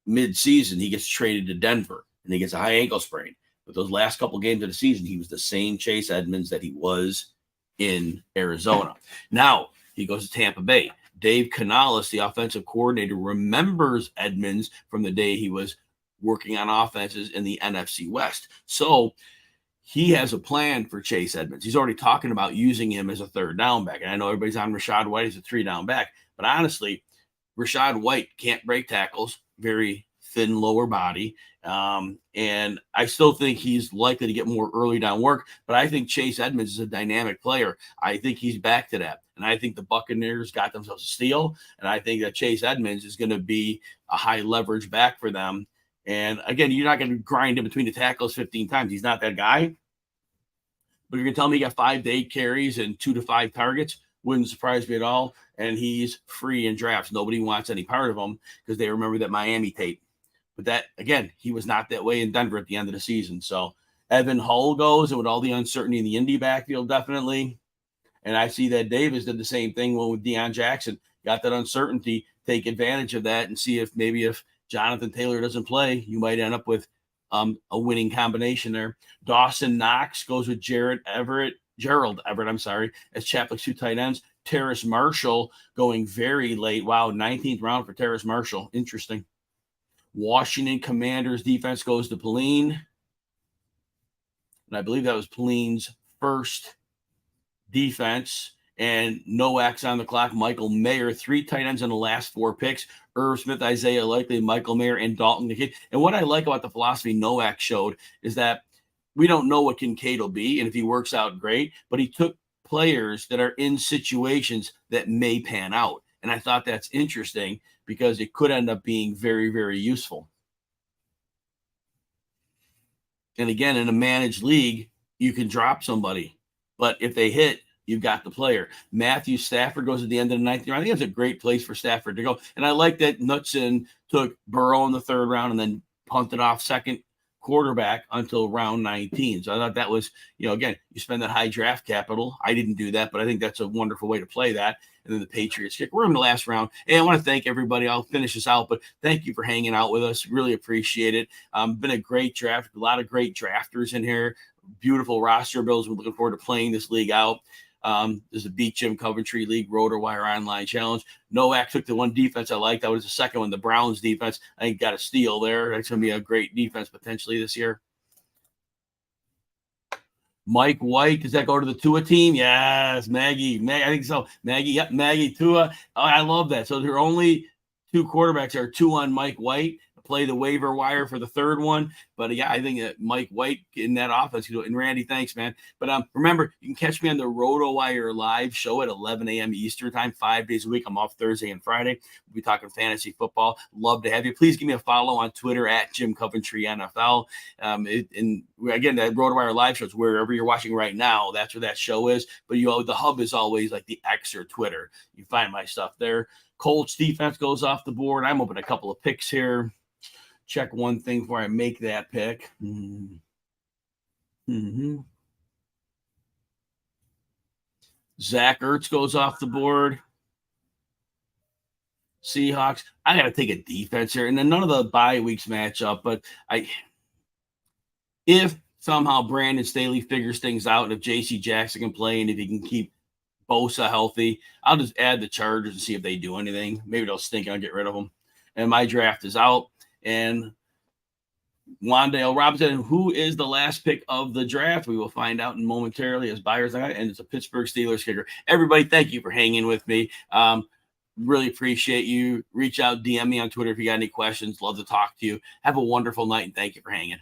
mid-season, he gets traded to Denver, and he gets a high ankle sprain. But those last couple games of the season, he was the same Chase Edmonds that he was in Arizona. Now he goes to Tampa Bay. Dave Canales, the offensive coordinator, remembers Edmonds from the day he was working on offenses in the NFC West. So he has a plan for Chase Edmonds. He's already talking about using him as a 3rd down back. And I know everybody's on Rachaad White as a 3-down back. But honestly, Rachaad White can't break tackles, very thin lower body. And I still think he's likely to get more early down work, but I think Chase Edmonds is a dynamic player. I think he's back to that. And I think the Buccaneers got themselves a steal. And I think that Chase Edmonds is going to be a high leverage back for them. And again, you're not going to grind him between the tackles 15 times. He's not that guy. But you're going to tell me he got 5 to 8 carries and 2 to 5 targets. Wouldn't surprise me at all. And he's free in drafts. Nobody wants any part of him because they remember that Miami tape. But that, again, he was not that way in Denver at the end of the season. So Evan Hull goes, and with all the uncertainty in the Indy backfield, definitely. And I see that Davis did the same thing with Deion Jackson. Got that uncertainty, take advantage of that, and see if Jonathan Taylor doesn't play, you might end up with a winning combination there. Dawson Knox goes with Gerald Everett, as Chaplik's 2 tight ends. Terrace Marshall going very late. Wow, 19th round for Terrace Marshall. Interesting. Washington Commanders defense goes to Pauline. And I believe that was Pauline's first defense. And Nowak's on the clock. Michael Mayer, 3 tight ends in the last 4 picks. Irv Smith, Isaiah Likely, Michael Mayer, and Dalton Kincaid. And what I like about the philosophy Nowak showed is that we don't know what Kincaid will be, and if he works out, great. But he took players that are in situations that may pan out. And I thought that's interesting because it could end up being very, very useful. And again, in a managed league, you can drop somebody. But if they hit, you've got the player. Matthew Stafford goes at the end of the 9th round. I think that's a great place for Stafford to go. And I like that Knutson took Burrow in the 3rd round and then punted off second quarterback until round 19. So I thought that was, again, you spend that high draft capital. I didn't do that, but I think that's a wonderful way to play that. And then the Patriots kick. We're in the last round. And I want to thank everybody. I'll finish this out, but thank you for hanging out with us. Really appreciate it. Been a great draft. A lot of great drafters in here. Beautiful roster builds. We're looking forward to playing this league out. There's a Beat Jim Coventry League, RotoWire Online Challenge. Nowak took the one defense I liked. That was the second one, the Browns defense. I think got a steal there. That's going to be a great defense potentially this year. Mike White, does that go to the Tua team? Yes, Maggie, I think so. Maggie, Tua. Oh, I love that. So there are only 2 quarterbacks. There are 2 on Mike White. play the waiver wire for the third one. But yeah, I think that Mike White in that offense, and Randy, thanks, man. But remember, you can catch me on the RotoWire live show at 11 a.m. Eastern time, 5 days a week. I'm off Thursday and Friday. We'll be talking fantasy football. Love to have you. Please give me a follow on Twitter at Jim Coventry NFL. And again, that RotoWire live shows wherever you're watching right now. That's where that show is. But the hub is always like the X or Twitter. You find my stuff there. Colts defense goes off the board. I'm open a couple of picks here. Check one thing before I make that pick. Zach Ertz goes off the board. Seahawks. I got to take a defense here. And then none of the bye weeks match up. But if somehow Brandon Staley figures things out, and if J.C. Jackson can play, and if he can keep Bosa healthy, I'll just add the Chargers and see if they do anything. Maybe they'll stink and I'll get rid of them. And my draft is out. And Wan'Dale Robinson, who is the last pick of the draft, we will find out momentarily as buyers. And it's a Pittsburgh Steelers kicker. Everybody, thank you for hanging with me. Really appreciate you. Reach out, DM me on Twitter if you got any questions. Love to talk to you. Have a wonderful night, and thank you for hanging.